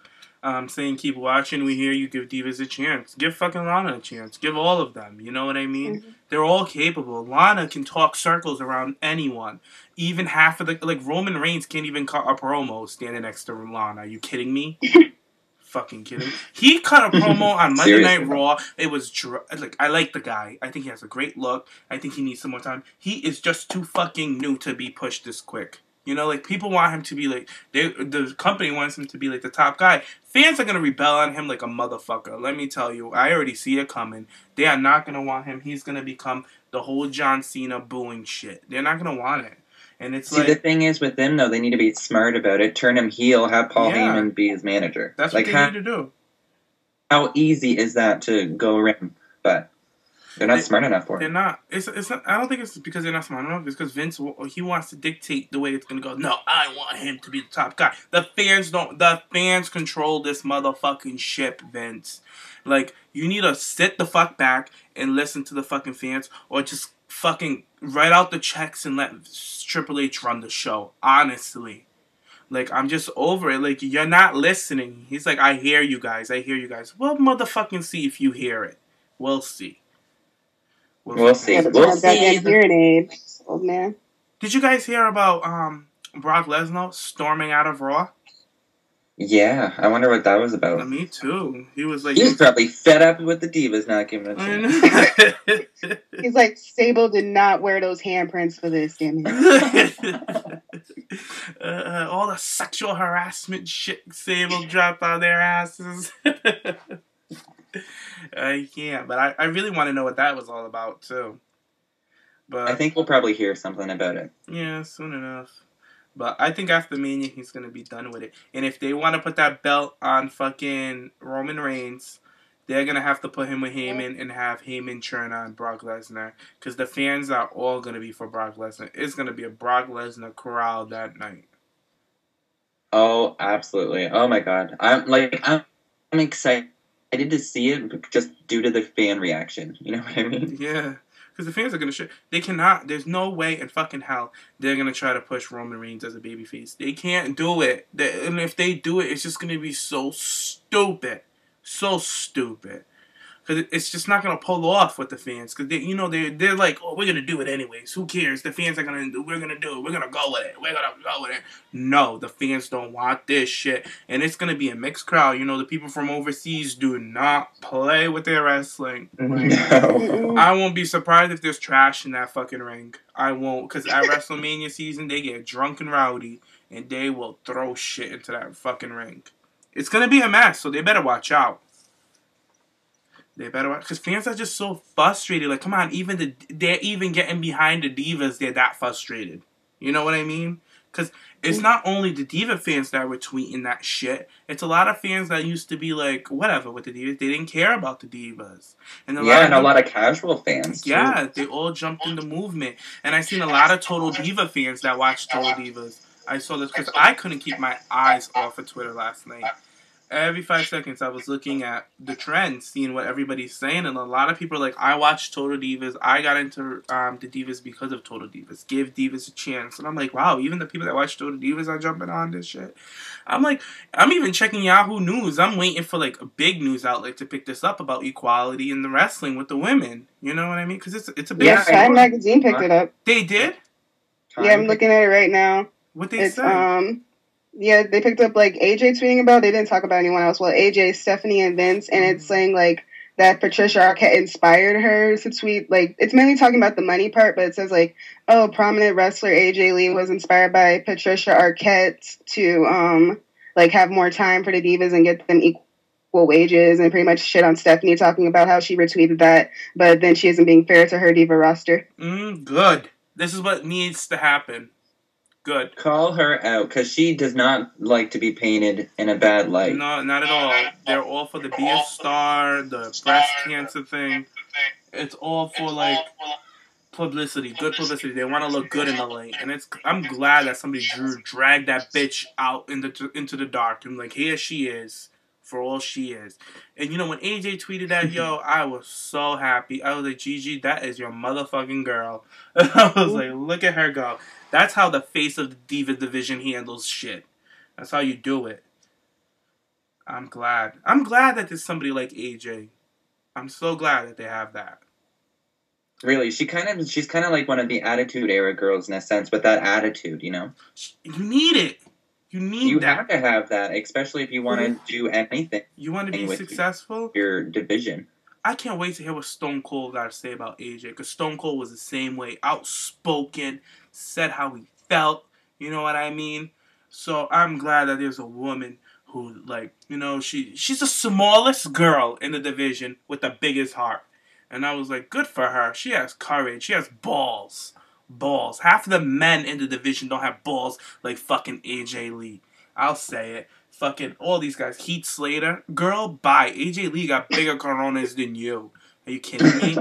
saying, keep watching, we hear you, give divas a chance. Give fucking Lana a chance. Give all of them. You know what I mean? Mm-hmm. They're all capable. Lana can talk circles around anyone. Even half of the... Like, Roman Reigns can't even cut a promo standing next to Lana. Are you kidding me? Fucking kidding. He cut a promo on Monday Night Raw. It was... like, I like the guy. I think he has a great look. I think he needs some more time. He is just too fucking new to be pushed this quick. You know, like, people want him to be, like... the company wants him to be, like, the top guy. Fans are going to rebel on him like a motherfucker. Let me tell you. I already see it coming. They are not going to want him. He's going to become the whole John Cena booing shit. They're not going to want it. And it's the thing is with them, though, they need to be smart about it. Turn him heel. Have Paul Heyman be his manager. That's what they need to do. How easy is that to go around? But... they're not smart enough for it. They're not. It's not. I don't think it's because they're not smart enough. It's because Vince, he wants to dictate the way it's going to go. No, I want him to be the top guy. The fans don't. The fans control this motherfucking ship, Vince. Like, you need to sit the fuck back and listen to the fucking fans, or just fucking write out the checks and let Triple H run the show. Honestly. Like, I'm just over it. Like, you're not listening. He's like, I hear you guys. I hear you guys. Well, motherfucking see if you hear it. We'll see. We'll see. Yeah, we'll see. Hearing aid, old man. Did you guys hear about Brock Lesnar storming out of Raw? Yeah, I wonder what that was about. Me too. He was like... he was probably fed up with the Divas not giving a chance. He's like, Sable did not wear those handprints for this, damn it. All the sexual harassment shit Sable dropped on their asses. I can't, but I really want to know what that was all about, too. But I think we'll probably hear something about it. Yeah, soon enough. But I think after Mania, he's going to be done with it. And if they want to put that belt on fucking Roman Reigns, they're going to have to put him with Heyman and have Heyman turn on Brock Lesnar. Because the fans are all going to be for Brock Lesnar. It's going to be a Brock Lesnar crowd that night. Oh, absolutely. Oh, my God. I'm excited to see it just due to the fan reaction. You know what I mean? Yeah. Because the fans are going to they cannot, there's no way in fucking hell they're going to try to push Roman Reigns as a babyface. They can't do it. And if they do it, it's just going to be so stupid. So stupid. Because it's just not going to pull off with the fans. Because, they're like, oh, we're going to do it anyways. Who cares? The fans are going to do it. We're going to do it. We're going to go with it. We're going to go with it. No, the fans don't want this shit. And it's going to be a mixed crowd. The people from overseas do not play with their wrestling. No. I won't be surprised if there's trash in that fucking ring. I won't. Because at WrestleMania season, they get drunk and rowdy. And they will throw shit into that fucking ring. It's going to be a mess. So they better watch out. They better watch, because fans are just so frustrated. Like, come on, they're even getting behind the Divas. They're that frustrated. You know what I mean? Because it's not only the Diva fans that were tweeting that shit. It's a lot of fans that used to be like, whatever with the Divas. They didn't care about the Divas. And a lot of casual fans, too. Yeah, they all jumped in the movement. And I seen a lot of Total Diva fans that watched Total Divas. I saw this because I couldn't keep my eyes off of Twitter last night. Every 5 seconds, I was looking at the trends, seeing what everybody's saying, and a lot of people are like, I watched Total Divas. I got into the Divas because of Total Divas. Give Divas a chance. And I'm like, wow, even the people that watch Total Divas are jumping on this shit. I'm like, I'm even checking Yahoo News. I'm waiting for, like, a big news outlet to pick this up about equality in the wrestling with the women. You know what I mean? Because it's a big... Yeah, Time Magazine picked it up. They did? Yeah, I'm looking at it right now. What they say? Yeah, they picked up, like, AJ tweeting about it. They didn't talk about anyone else. Well, AJ, Stephanie, and Vince. And it's saying, like, that Patricia Arquette inspired her to tweet. Like, it's mainly talking about the money part, but it says, like, oh, prominent wrestler AJ Lee was inspired by Patricia Arquette to, like, have more time for the Divas and get them equal wages, and pretty much shit on Stephanie, talking about how she retweeted that, but then she isn't being fair to her Diva roster. Good. This is what needs to happen. Good. Call her out, because she does not like to be painted in a bad light. No, not at all. They're all for the Be a Star, the breast cancer thing. It's all for, like, publicity, good publicity. They want to look good in the light. And I'm glad that somebody dragged that bitch out into the dark. And, like, here she is, for all she is. And, you know, when AJ tweeted that, yo, I was so happy. I was like, Gigi, that is your motherfucking girl. I was like, look at her go. That's how the face of the Diva division handles shit. That's how you do it. I'm glad. I'm glad that there's somebody like AJ. I'm so glad that they have that. Really, she's kind of like one of the Attitude Era girls in a sense, with that attitude, you know? You need it. You have to have that, especially if you want to do anything. You want to be successful? Your division. I can't wait to hear what Stone Cold got to say about AJ, because Stone Cold was the same way, outspoken, said how he felt, you know what I mean? So I'm glad that there's a woman who, like, you know, she's the smallest girl in the division with the biggest heart. And I was like, good for her. She has courage. She has balls. Balls. Half of the men in the division don't have balls like fucking AJ Lee. I'll say it. Fucking all these guys. Heath Slater. Girl, bye. AJ Lee got bigger coronas than you. Are you kidding me?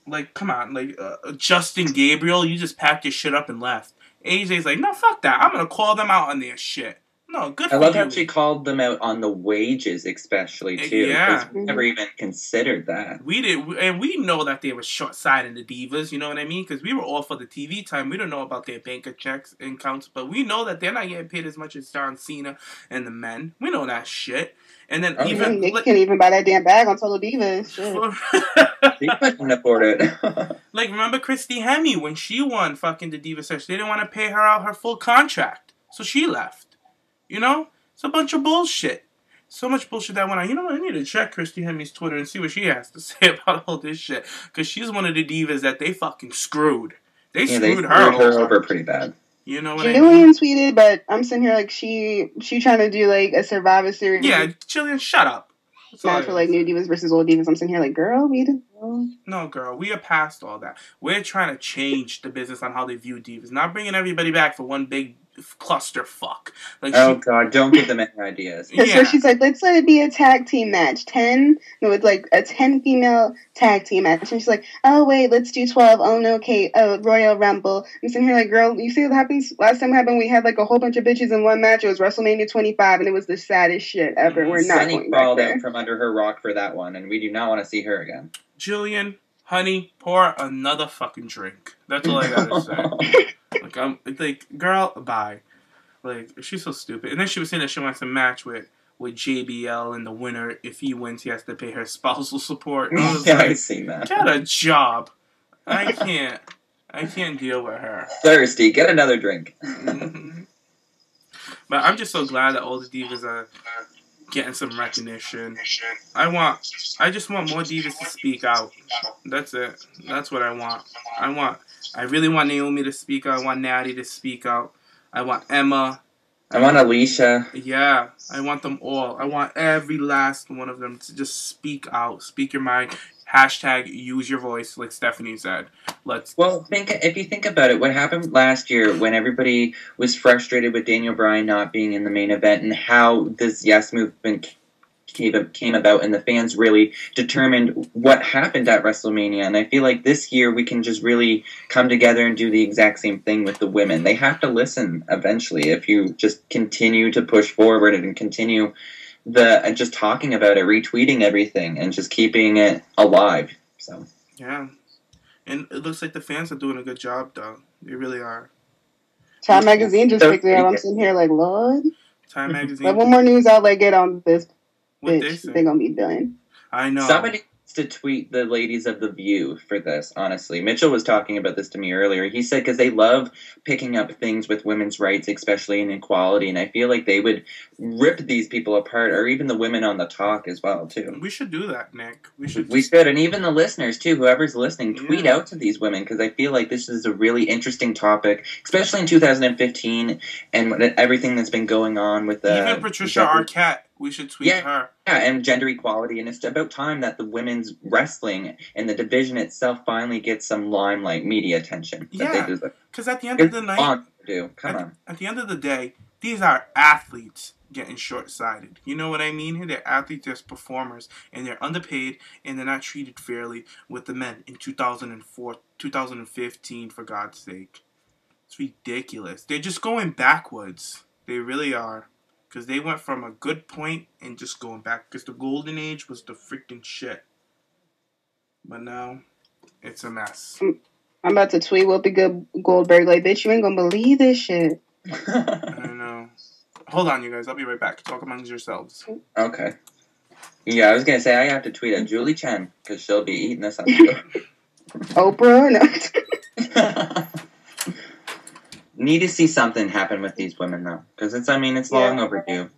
Like, come on. Like, Justin Gabriel, you just packed your shit up and left. AJ's like, no, fuck that. I'm going to call them out on their shit. No, good for you. I love how she called them out on the wages, especially, too. Yeah. We never even considered that. We did, and we know that they were short-sighted, the Divas, you know what I mean? Because we were all for the TV time. We don't know about their bank of checks and counts, but we know that they're not getting paid as much as John Cena and the men. We know that shit. And then even... Nick can't even buy that damn bag on Total Divas. She couldn't afford it. Like, remember Christy Hemme when she won fucking the Diva Search? They didn't want to pay her out her full contract, so she left. You know? It's a bunch of bullshit. So much bullshit that went on. You know what? I need to check Christy Hemme's Twitter and see what she has to say about all this shit. Because she's one of the divas that they fucking screwed. They screwed her over pretty bad. You know what I mean? Jillian tweeted, but I'm sitting here like she trying to do like a Survivor Series. Yeah, Jillian, shut up. Not for like new divas versus old divas. I'm sitting here like, girl, we didn't know. No, girl, we are past all that. We're trying to change the business on how they view divas. Not bringing everybody back for one big clusterfuck. Like, God, don't give them any ideas. Yeah. So she's like, let's let it be a tag team match. It's like a 10 female tag team match. And she's like, oh wait, let's do 12. Oh no, Kate. Oh, Royal Rumble. I'm sitting here like, girl, you see what happens? Last time it happened, we had like a whole bunch of bitches in one match. It was WrestleMania 25, and it was the saddest shit ever. We're not Sunny going back crawled there. out from under her rock for that one, and we do not want to see her again. Jillian, honey, pour another fucking drink. That's all I gotta say. Like, I'm like, girl, bye. Like, she's so stupid. And then she was saying that she wants a match with JBL, and the winner, if he wins, he has to pay her spousal support. And I was like, I've seen that. Get a job. I can't deal with her. Thirsty, get another drink. Mm-hmm. But I'm just so glad that all the divas are getting some recognition. I just want more divas to speak out. That's it. That's what I want. I really want Naomi to speak out. I want Natty to speak out. I want Emma. I want Alicia. Yeah, I want them all. I want every last one of them to just speak out. Speak your mind. Hashtag use your voice, like Stephanie said. If you think about it, what happened last year when everybody was frustrated with Daniel Bryan not being in the main event, and how this Yes movement came about, and the fans really determined what happened at WrestleMania. And I feel like this year we can just really come together and do the exact same thing with the women. They have to listen eventually if you just continue to push forward and continue just talking about it, retweeting everything, and just keeping it alive. So yeah, and it looks like the fans are doing a good job, though. They really are. Time Magazine just picked it up. I'm sitting here like, Lord. Time Magazine. Like, one more news outlet get on this. What bitch, they're gonna be done. I know. to tweet the ladies of The View for this, honestly. Mitchell was talking about this to me earlier. He said because they love picking up things with women's rights, especially in equality, and I feel like they would rip these people apart, or even the women on the talk as well, too. We should do that, Nick. We should, and even the listeners, too, whoever's listening, tweet out to these women, because I feel like this is a really interesting topic, especially in 2015, and everything that's been going on with even Patricia Arquette. We should tweet her. Yeah, and gender equality, and it's about time that the women's wrestling and the division itself finally gets some limelight, media attention. Yeah, because at the end of the night, at the end of the day, these are athletes getting short-sighted. You know what I mean? They're athletes, they're performers, and they're underpaid, and they're not treated fairly with the men in 2004, 2015, for God's sake. It's ridiculous. They're just going backwards. They really are. Because they went from a good point and just going back. Because the golden age was the freaking shit. But now, it's a mess. I'm about to tweet Whoopi Goldberg like, bitch, you ain't gonna believe this shit. I know. Hold on, you guys. I'll be right back. Talk amongst yourselves. Okay. Yeah, I was going to say, I have to tweet at Julie Chen. Because she'll be eating this up too. Oprah? No. Need to see something happen with these women, though. Because it's long overdue.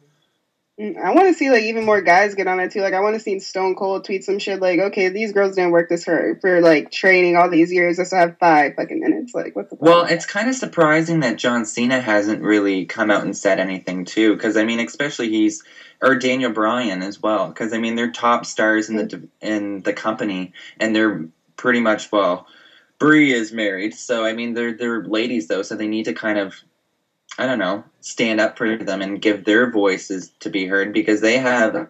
I want to see, like, even more guys get on it, too. Like, I want to see Stone Cold tweet some shit like, okay, these girls didn't work this hard for, like, training all these years just to have 5 fucking minutes. Like, what the fuck? Well, it's kind of surprising that John Cena hasn't really come out and said anything, too. Because, especially or Daniel Bryan as well. Because, they're top stars in the company. And they're pretty much, Brie is married, so they're ladies though, so they need to kind of, I don't know, stand up for them and give their voices to be heard because they have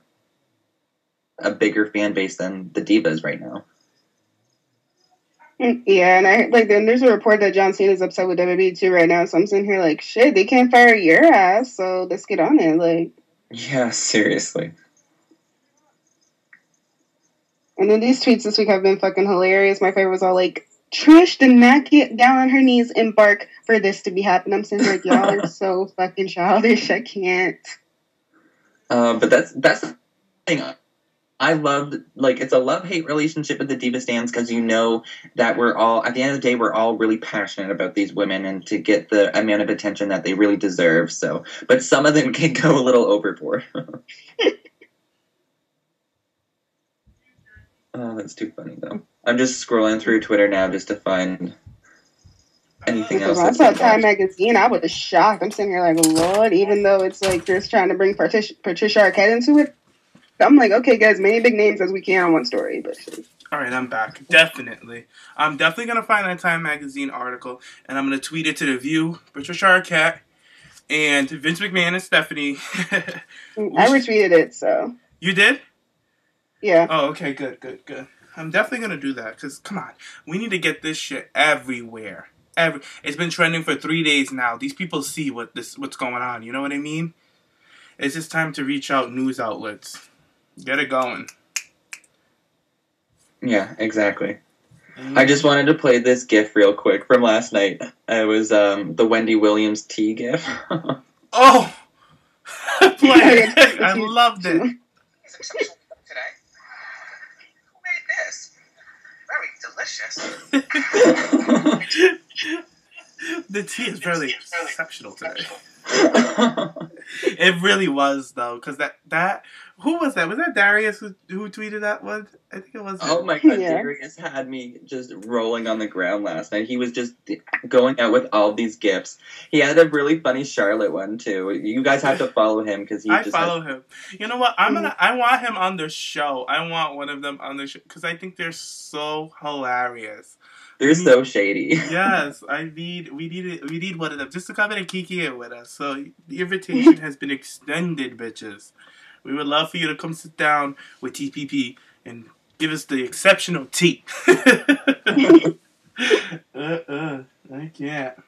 a bigger fan base than the Divas right now. Yeah, and then there's a report that John Cena's upset with WWE too right now, so I'm sitting here like, shit, they can't fire your ass, so let's get on it, like. Yeah, seriously. And then these tweets this week have been fucking hilarious. My favorite was all like, Trish did not get down on her knees and bark for this to be happening. I'm saying, like, y'all are so fucking childish. I can't. But that's the thing. I love, it's a love-hate relationship with the Diva stands because you know that we're all, at the end of the day, we're all really passionate about these women and to get the amount of attention that they really deserve. So, but some of them can go a little overboard. Oh, that's too funny, though. I'm just scrolling through Twitter now just to find anything else. I saw Time Magazine. I was shocked. I'm sitting here like, Lord, even though it's like just trying to bring Patricia Arquette into it. I'm like, okay, guys, many big names as we can on one story. But all right, I'm back. Definitely. I'm definitely going to find that Time Magazine article, and I'm going to tweet it to The View, Patricia Arquette, and Vince McMahon and Stephanie. I retweeted it, so. You did? Yeah. Oh, okay, good. I'm definitely going to do that, because, come on, we need to get this shit everywhere. It's been trending for 3 days now. These people see what's going on, you know what I mean? It's just time to reach out news outlets. Get it going. Yeah, exactly. I just wanted to play this GIF real quick from last night. It was the Wendy Williams tea GIF. Oh! Play it. I loved it. Today. Who made this? Very delicious. The tea is very exceptional today. It really was, though, because that who was that? Was that Darius who tweeted that one? I think it was. Oh my god, yeah. Darius had me just rolling on the ground last night. He was just going out with all these gifts. He had a really funny Charlotte one too. You guys have to follow him because I follow him. You know what? I want him on the show. I want one of them on the show because I think they're so hilarious. They're so shady. Yes, we need one of them just to come in and kiki it with us. So the invitation has been extended, bitches. We would love for you to come sit down with TPP and give us the exceptional tea. I can't.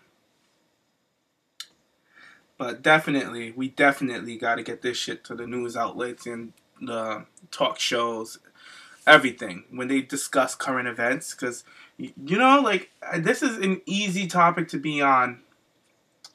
But we definitely got to get this shit to the news outlets and the talk shows, everything, when they discuss current events, because you know, like, this is an easy topic to be on.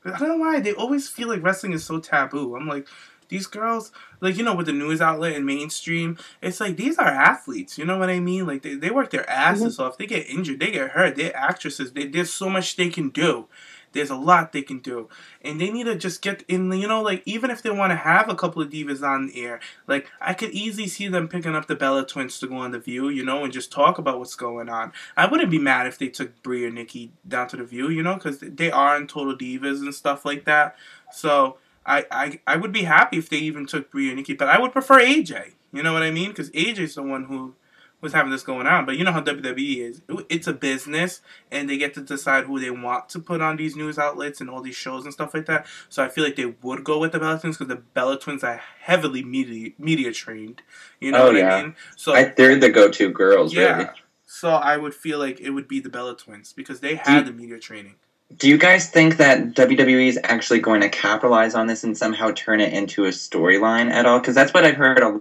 I don't know why. They always feel like wrestling is so taboo. I'm like, these girls, like, you know, with the news outlet and mainstream, it's like, these are athletes, you know what I mean? Like, they work their asses off. They get injured, they get hurt, they're actresses, there's so much they can do. There's a lot they can do. And they need to just get in, you know, like, even if they want to have a couple of divas on the air, like, I could easily see them picking up the Bella Twins to go on The View, you know, and just talk about what's going on. I wouldn't be mad if they took Brie or Nikki down to The View, you know, because they are in Total Divas and stuff like that. So, I would be happy if they even took Brie or Nikki, but I would prefer AJ. You know what I mean? Because AJ's the one who was having this going on. But you know how WWE is. It's a business, and they get to decide who they want to put on these news outlets and all these shows and stuff like that. So I feel like they would go with the Bella Twins because the Bella Twins are heavily media trained. You know what I mean? So they're the go-to girls, really. So I would feel like it would be the Bella Twins because they had the media training. Do you guys think that WWE is actually going to capitalize on this and somehow turn it into a storyline at all? Because that's what I've heard a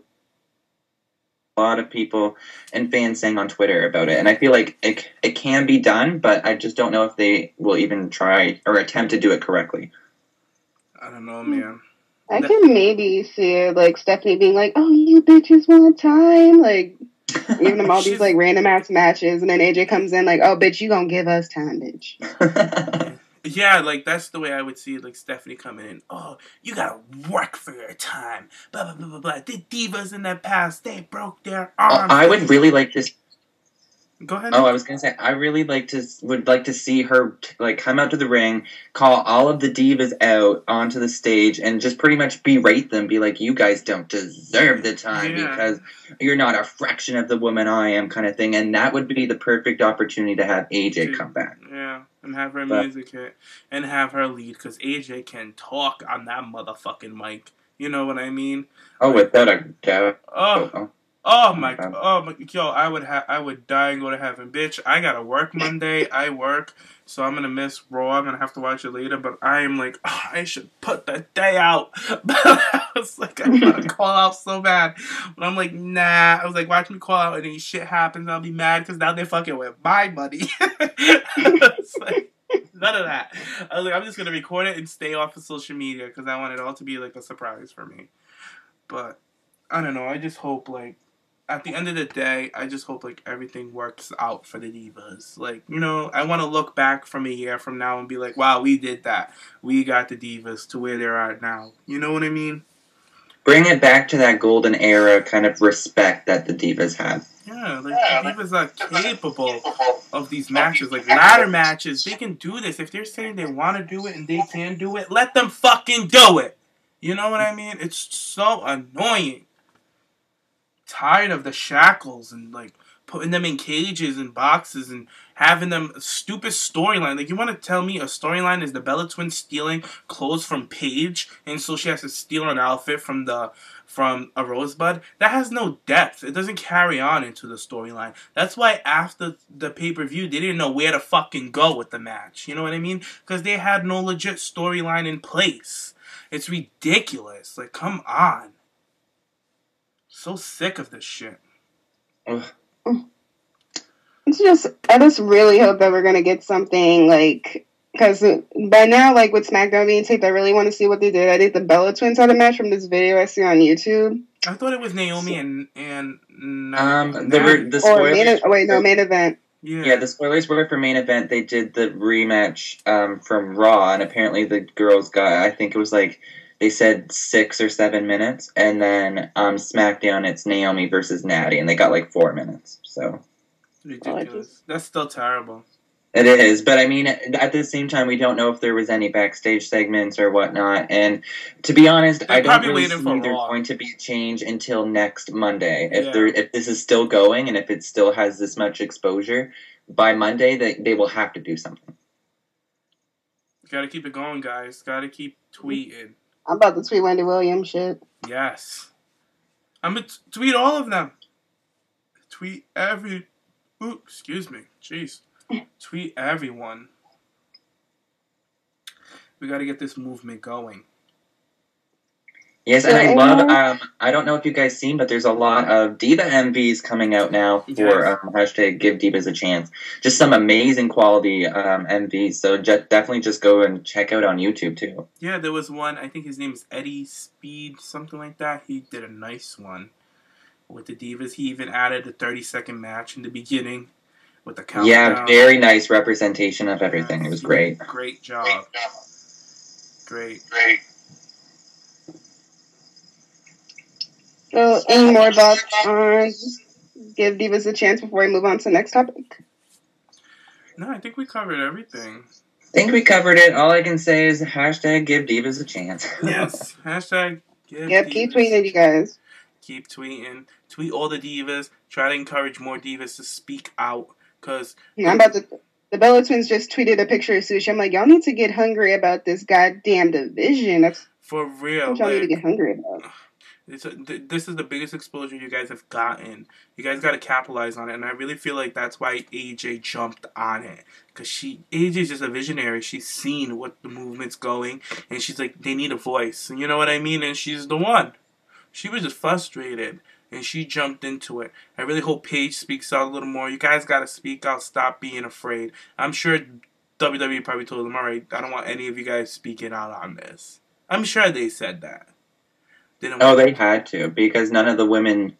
lot of people and fans saying on Twitter about it. And I feel like it can be done, but I just don't know if they will even try or attempt to do it correctly. I don't know, man. I can maybe see it, like, Stephanie being like, oh, you bitches want time? Like, giving them all these, like, random ass matches, and then AJ comes in like, oh, bitch, you gonna give us time, bitch. Yeah, like, that's the way I would see, like, Stephanie coming in. Oh, you gotta work for your time. Blah, blah, blah, blah, blah. The divas in the past, they broke their arms. I would really like to... Go ahead. Oh, I was gonna say, I really would like to see her, like, come out to the ring, call all of the divas out onto the stage, and just pretty much berate them, be like, you guys don't deserve the time because you're not a fraction of the woman I am, kind of thing. And that would be the perfect opportunity to have AJ come back. Yeah, and have her music hit, and have her lead, because AJ can talk on that motherfucking mic. You know what I mean? Oh, without a doubt. Oh my yo, I would die and go to heaven. Bitch, I gotta work Monday. I work, so I'm gonna miss Raw. I'm gonna have to watch it later, but I am like, I should put the day out. But I was like, I gotta call out so bad. But I'm like, nah. I was like, watch me call out and then shit happens. I'll be mad because now they're fucking with my money. It's like, none of that. I was like, I'm just gonna record it and stay off of social media because I want it all to be like a surprise for me. But I don't know. I just hope, like, at the end of the day, I just hope, like, everything works out for the divas. Like, you know, I want to look back from a year from now and be like, wow, we did that. We got the divas to where they're at now. You know what I mean? Bring it back to that golden era kind of respect that the divas had. Yeah, like, the divas are capable of these matches. Like, ladder matches, they can do this. If they're saying they want to do it and they can do it, let them fucking do it. You know what I mean? It's so annoying. Tired of the shackles and, like, putting them in cages and boxes and having them stupid storyline. Like, you want to tell me a storyline is the Bella Twins stealing clothes from Paige, and so she has to steal an outfit from a Rosebud? That has no depth. It doesn't carry on into the storyline. That's why after the pay-per-view, they didn't know where to fucking go with the match. You know what I mean? Because they had no legit storyline in place. It's ridiculous. Like, come on. So sick of this shit. I just really hope that we're gonna get something, like, because by now, like, with SmackDown being taped, I really want to see what they did. I think the Bella Twins had a match from this video I see on YouTube. I thought it was Naomi and the spoilers. Main event. Yeah, the spoilers were for main event. They did the rematch from Raw, and apparently the girls got, I think it was like, they said 6 or 7 minutes, and then SmackDown, it's Naomi versus Natty, and they got like 4 minutes. So ridiculous. That's still terrible. It is, but I mean, at the same time, we don't know if there was any backstage segments or whatnot. And to be honest, I don't really see there's going to be a change until next Monday. If this is still going and if it still has this much exposure, by Monday they will have to do something. Gotta keep it going, guys. Gotta keep tweeting. I'm about to tweet Wendy Williams shit. Yes. I'm going to tweet all of them. Tweet every... Ooh, excuse me. Jeez. Tweet everyone. We got to get this movement going. Yes, So, and I any love, more? I don't know if you guys seen, but there's a lot of Diva MVs coming out now for Yes. hashtag Give Divas a Chance. Just some amazing quality MVs, so definitely just go and check out on YouTube too. Yeah, there was one, I think his name is Eddie Speed, something like that. He did a nice one with the Divas. He even added a 30-second match in the beginning with the Yeah, countdown. very nice representation of everything. Yes, It was he great. did a great job. Great. So, any more thoughts on Give Divas a Chance before we move on to the next topic? No, I think we covered everything. I think we covered it. All I can say is hashtag Give Divas a Chance. Yes. Hashtag Give Yep, Divas. keep tweeting, you guys. Keep tweeting. Tweet all the Divas. Try to encourage more Divas to speak out. Because The Bella Twins just tweeted a picture of sushi. I'm like, y'all need to get hungry about this goddamn division. That's for real, what y'all need to get hungry about. This is the biggest exposure you guys have gotten. You guys got to capitalize on it, and I really feel like that's why AJ jumped on it. Because AJ's just a visionary. She's seen what the movement's going, and she's like, they need a voice. You know what I mean? And she's the one. She was just frustrated, and she jumped into it. I really hope Paige speaks out a little more. You guys got to speak out. Stop being afraid. I'm sure WWE probably told them, all right, I don't want any of you guys speaking out on this. I'm sure they said that. They had to, because none of the women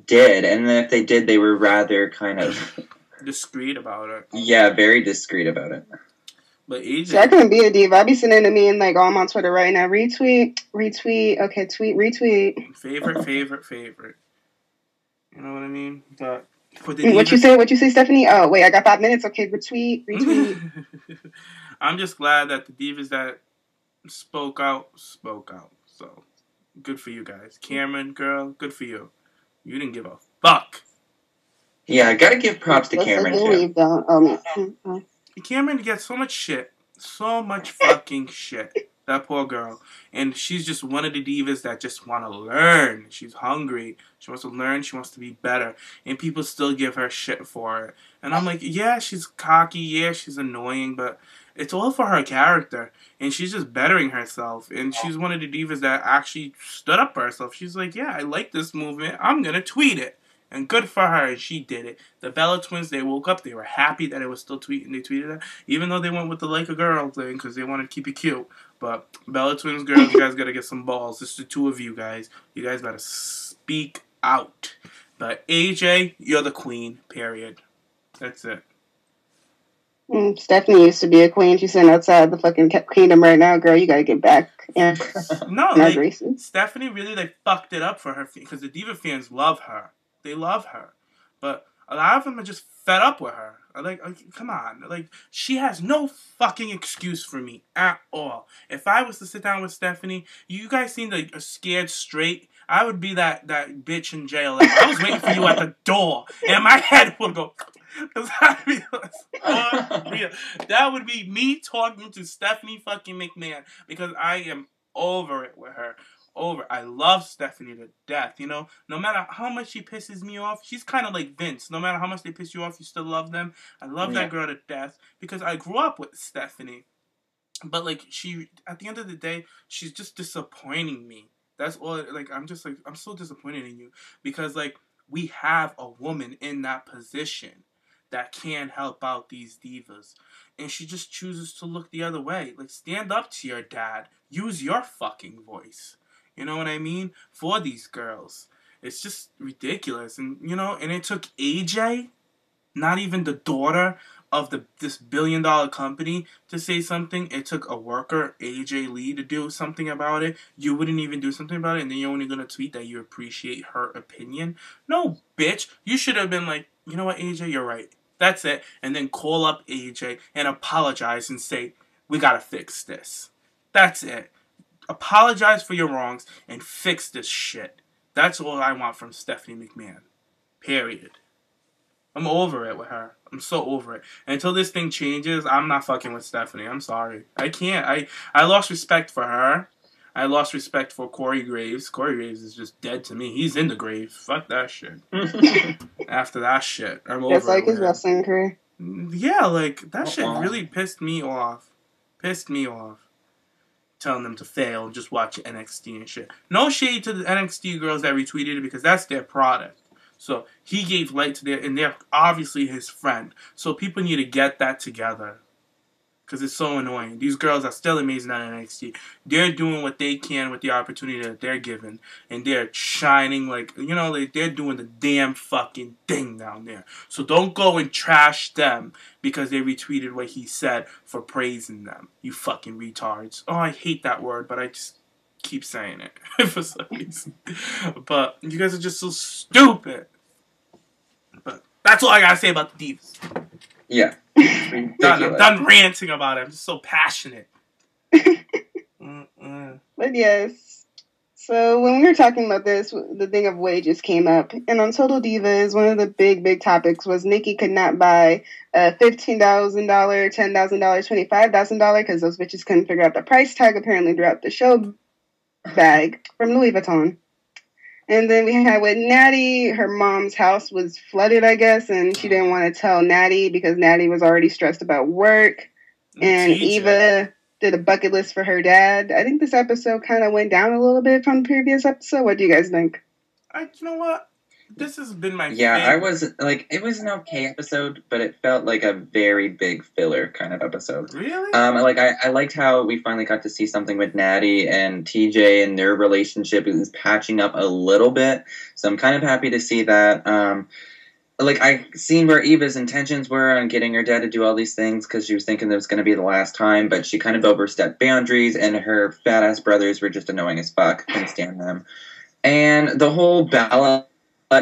did, and then if they did, they were rather kind of discreet about it. Yeah, very discreet about it. But AJ, so I couldn't be a diva. I'd be sending to me and like, oh, I'm on Twitter right now. Retweet. Okay, tweet, retweet. Favorite. You know what I mean? But for the What you say, Stephanie? Oh, wait, I got 5 minutes. Okay, retweet. I'm just glad that the divas that spoke out. So good for you guys. Cameron, girl, good for you. You didn't give a fuck. Yeah, I gotta give props to Cameron too. Cameron gets so much shit. So much fucking shit. That poor girl. And she's just one of the divas that just want to learn. She's hungry. She wants to learn. She wants to be better. And people still give her shit for it. And I'm like, yeah, she's cocky. Yeah, she's annoying. But it's all for her character. And she's just bettering herself. And she's one of the divas that actually stood up for herself. She's like, yeah, I like this movement. I'm going to tweet it. And good for her, and she did it. The Bella Twins, they woke up, they were happy that it was still tweeting. They tweeted it, even though they went with the like a girl thing because they wanted to keep it cute. But Bella Twins, girls, you guys got to get some balls. It's the two of you guys. You guys got to speak out. But AJ, you're the queen, period. That's it. Stephanie used to be a queen. She's sitting outside the fucking kingdom right now, girl. You got to get back. Stephanie really fucked it up for her because the Diva fans love her. They love her. But a lot of them are just fed up with her. Come on. She has no fucking excuse for me at all. If I was to sit down with Stephanie, you guys seem like a scared straight. I would be that bitch in jail. I was waiting for you at the door. And my head would go... That would be me talking to Stephanie fucking McMahon. Because I am over it with her. I love Stephanie to death, you know? No matter how much she pisses me off, she's kind of like Vince. No matter how much they piss you off, you still love them. I love that girl to death because I grew up with Stephanie. But, she, at the end of the day, she's just disappointing me. That's all, I'm so disappointed in you because, we have a woman in that position that can help out these divas. And she just chooses to look the other way. Stand up to your dad. Use your fucking voice. You know what I mean? For these girls. It's just ridiculous. And, and it took AJ, not even the daughter of this billion-dollar company, to say something. It took a worker, AJ Lee, to do something about it. You wouldn't even do something about it, and then you're only going to tweet that you appreciate her opinion? No, bitch. You should have been like, you know what, AJ, you're right. That's it. And then call up AJ and apologize and say, we got to fix this. That's it. Apologize for your wrongs and fix this shit. That's all I want from Stephanie McMahon. Period. I'm over it with her. I'm so over it. And until this thing changes, I'm not fucking with Stephanie. I'm sorry. I can't. I lost respect for her. I lost respect for Corey Graves. Corey Graves is just dead to me. He's in the grave. Fuck that shit. After that shit, I'm over it. That's like his wrestling career. Yeah, that shit really pissed me off. telling them to fail and just watch NXT and shit. No shade to the NXT girls that retweeted it because that's their product. So he gave light to and they're obviously his friend. So people need to get that together. Because it's so annoying. These girls are still amazing on NXT. They're doing what they can with the opportunity that they're given. And they're shining like, they're doing the damn fucking thing down there. So don't go and trash them because they retweeted what he said for praising them. You fucking retards. Oh, I hate that word, but I just keep saying it for some reason. But you guys are just so stupid. But that's all I gotta say about the Divas. Yeah. I'm done ranting about it. I'm just so passionate. But yes. So when we were talking about this, the thing of wages came up. And on Total Divas, one of the big topics was Nikki could not buy a $15,000, $10,000, $25,000 because those bitches couldn't figure out the price tag apparently throughout the show bag from Louis Vuitton. And then we had with Natty, her mom's house was flooded, I guess, and she didn't want to tell Natty because Natty was already stressed about work. And Eva did a bucket list for her dad. I think this episode kind of went down a little bit from the previous episode. What do you guys think? You know what? This has been my favorite. I was it was an okay episode, but it felt like a very big filler kind of episode. Really? I liked how we finally got to see something with Natty and TJ and their relationship. It was patching up a little bit, so I'm kind of happy to see that. I seen where Eva's intentions were on getting her dad to do all these things because she was thinking that it was going to be the last time, but she kind of overstepped boundaries, and her fat ass brothers were just annoying as fuck. Couldn't stand them, and the whole Bella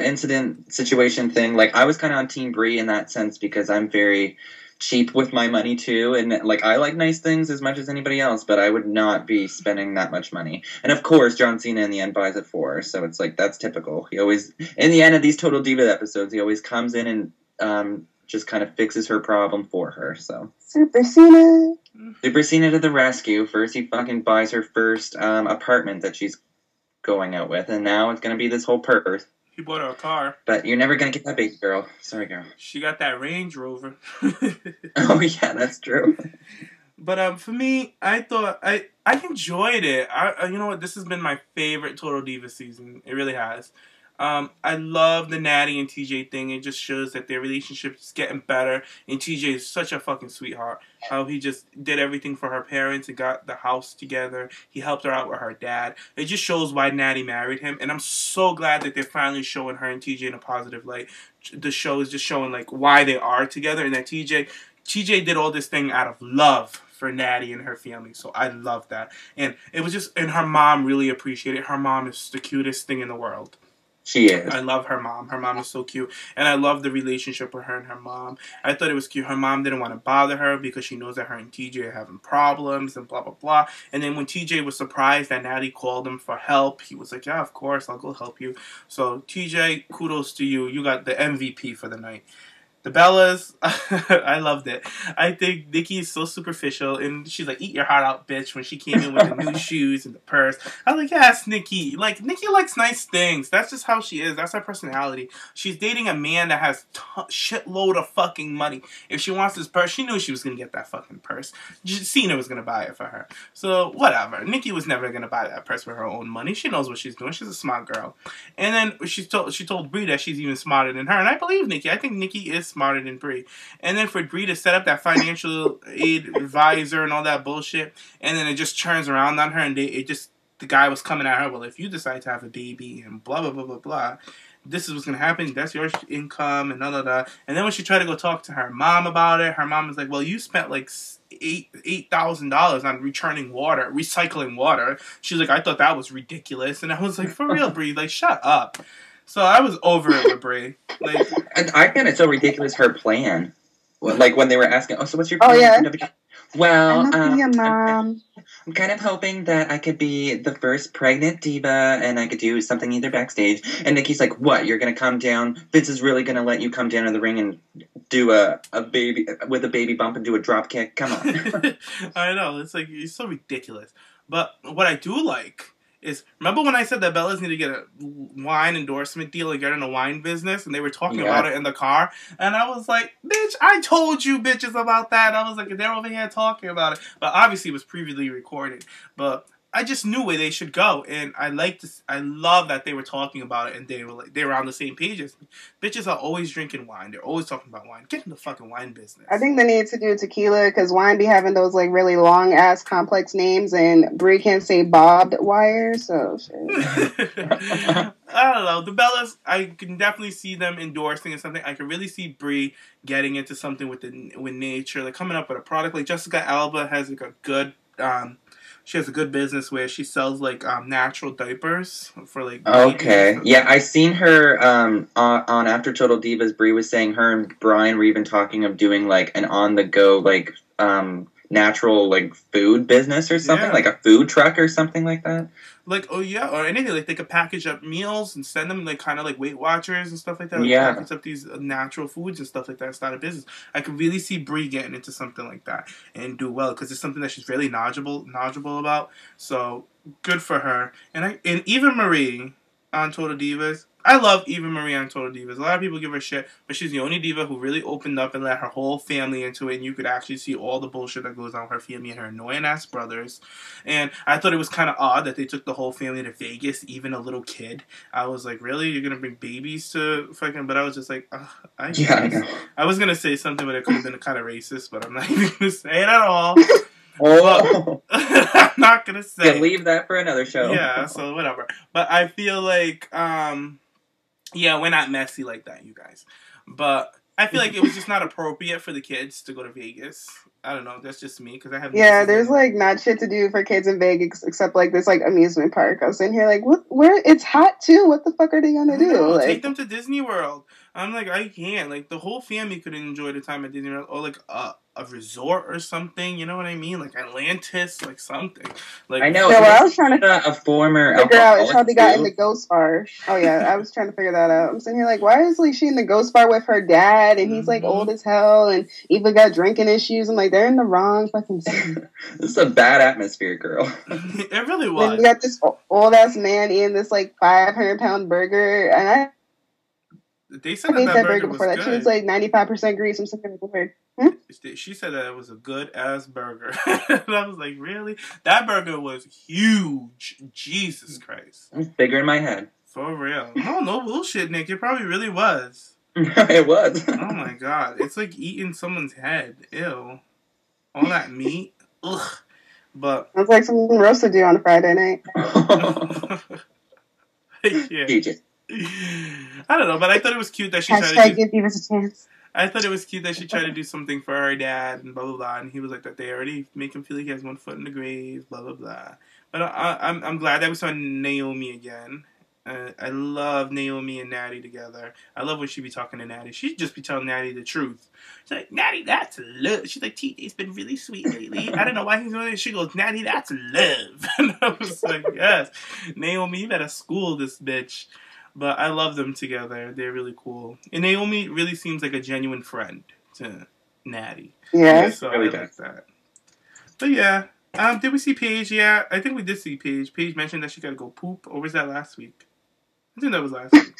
incident situation thing, I was kind of on Team Brie in that sense because I'm very cheap with my money too, and I like nice things as much as anybody else, but I would not be spending that much money. And of course, John Cena in the end buys it for her, so it's that's typical. He always, in the end of these Total Diva episodes, he always comes in and just kind of fixes her problem for her. So Super Cena to the rescue. First, he fucking buys her first apartment that she's going out with, and now it's gonna be this whole purse. He bought her a car. But you're never going to get that baby girl. Sorry, girl. She got that Range Rover. Oh, yeah, that's true. But for me, I thought I enjoyed it. You know what? This has been my favorite Total Diva season. It really has. I love the Natty and TJ thing. It just shows that their relationship is getting better. And TJ is such a fucking sweetheart. How he just did everything for her parents and got the house together. He helped her out with her dad. It just shows why Natty married him. And I'm so glad that they're finally showing her and TJ in a positive light. The show is just showing why they are together. And that TJ did all this thing out of love for Natty and her family. So I love that. And it was just, and her mom really appreciated it. Her mom is the cutest thing in the world. She is. I love her mom. Her mom is so cute. And I love the relationship with her and her mom. I thought it was cute. Her mom didn't want to bother her because she knows that her and TJ are having problems and blah, blah, blah. And then when TJ was surprised that Natty called him for help, he was like, yeah, of course, I'll go help you. So TJ, kudos to you. You got the MVP for the night. The Bellas, I loved it. I think Nikki is so superficial, and she's like, eat your heart out, bitch, when she came in with the new shoes and the purse. I was like, yes, Nikki. Nikki likes nice things. That's just how she is. That's her personality. She's dating a man that has shitload of fucking money. If she wants this purse, she knew she was going to get that fucking purse. Cena was going to buy it for her. So, whatever. Nikki was never going to buy that purse with her own money. She knows what she's doing. She's a smart girl. And then she told Brie that she's even smarter than her, and I believe Nikki. I think Nikki is smarter than Brie. And then for Brie to set up that financial aid advisor and all that bullshit, and then it just turns around on her, and the guy was coming at her, well, if you decide to have a baby and blah, blah, blah, blah, blah, this is what's going to happen, that's your income, and da. And then when she tried to go talk to her mom about it, her mom was like, well, you spent $8,000 on recycling water. She's like, I thought that was ridiculous. And I was like, for real, Brie, shut up. So I was over it with Brie. And I found it so ridiculous, her plan. When they were asking, oh, so what's your plan? Oh, yeah. Well, Mom. I'm kind of hoping that I could be the first pregnant diva and I could do something either backstage. And Nikki's like, what? You're going to come down? Vince is really going to let you come down to the ring and do a baby with a baby bump and do a drop kick? Come on. I know. It's so ridiculous. But what I do like is, remember when I said that Bellas need to get a wine endorsement deal and get in a wine business, and they were talking about it in the car, and I was like, bitch, I told you bitches about that. I was like, they're over here talking about it, but obviously it was previously recorded, but I just knew where they should go, and I love that they were talking about it, and they were on the same page as me. Bitches are always drinking wine. They're always talking about wine. Get in the fucking wine business. I think they need to do tequila because wine be having those like really long ass complex names, and Brie can't say bobbed wire, so shit. I don't know. The Bellas, I can definitely see them endorsing something. I can really see Brie getting into something with nature, like coming up with a product. Like Jessica Alba has like a good. She has a good business where she sells like natural diapers for like. Okay, yeah, I seen her on After Total Divas. Brie was saying her and Brian were even talking of doing like an on the go like natural like food business or something, like a food truck or something like that. Like, oh yeah, or anything. Like they could package up meals and send them like kind of like Weight Watchers and stuff like that. Like, package up these natural foods and stuff like that. Start a business. I could really see Brie getting into something like that and do well because it's something that she's really knowledgeable about. So good for her. And Eva Marie on Total Divas. I love Eva Marie on Total Divas. A lot of people give her shit, but she's the only diva who really opened up and let her whole family into it, and you could actually see all the bullshit that goes on with her family and her annoying-ass brothers. And I thought it was kind of odd that they took the whole family to Vegas, even a little kid. I was like, really? You're going to bring babies to fucking... But I was just like, I know. I was going to say something, but it could have been kind of racist, but I'm not even going to say it at all. Oh, I'm not going to say it. Leave that for another show. Yeah, so whatever. But I feel like... yeah, we're not messy like that, you guys. But I feel like it was just not appropriate for the kids to go to Vegas. I don't know. That's just me because I have. Yeah, there's like not shit to do for kids in Vegas except like this like amusement park. I was in here like, what? Where? It's hot too. What the fuck are they gonna do? No, like, take them to Disney World. I'm like, I can't. Like the whole family could enjoy the time at Disney World, or like a resort or something. You know what I mean? Like Atlantis, like something. Like I know. Yeah, well, I was trying to a former figure out how they got in the ghost bar. Oh yeah, I was trying to figure that out. I'm sitting here like, why is like she in the ghost bar with her dad, and he's like old as hell, and Eva got drinking issues. I'm like, they're in the wrong fucking scene. This is a bad atmosphere, girl. It really was. Then you got this old ass man eating this like 500-pound burger, and they said I ate that burger before. was That good. shit was like 95% grease. I'm something like weird. She said that it was a good ass burger. And I was like, really? That burger was huge. Jesus Christ. It's bigger in my head. For real. No bullshit, Nick. It probably really was. It was. Oh my god. It's like eating someone's head. Ew. All that meat. Ugh. But It's like some roast to do on a Friday night. Yeah. I don't know, but I thought it was cute that she tried to give Divas a chance. I thought it was cute that she tried to do something for her dad and blah blah blah, and he was like that they already make him feel like he has one foot in the grave, blah blah blah. But I'm glad that we saw Naomi again. I love Naomi and Natty together. I love when she be talking to Natty. She'd just be telling Natty the truth. She's like, Natty, that's love. She's like, TJ's been really sweet lately. I don't know why he's doing it. She goes, Natty, that's love. And I was like, yes, Naomi, you better school this bitch. But I love them together. They're really cool. And Naomi really seems like a genuine friend to Natty. Yeah. So really I like that. But yeah. Did we see Paige? Yeah, I think we did see Paige. Paige mentioned that she got to go poop. Or was that last week? I think that was last week.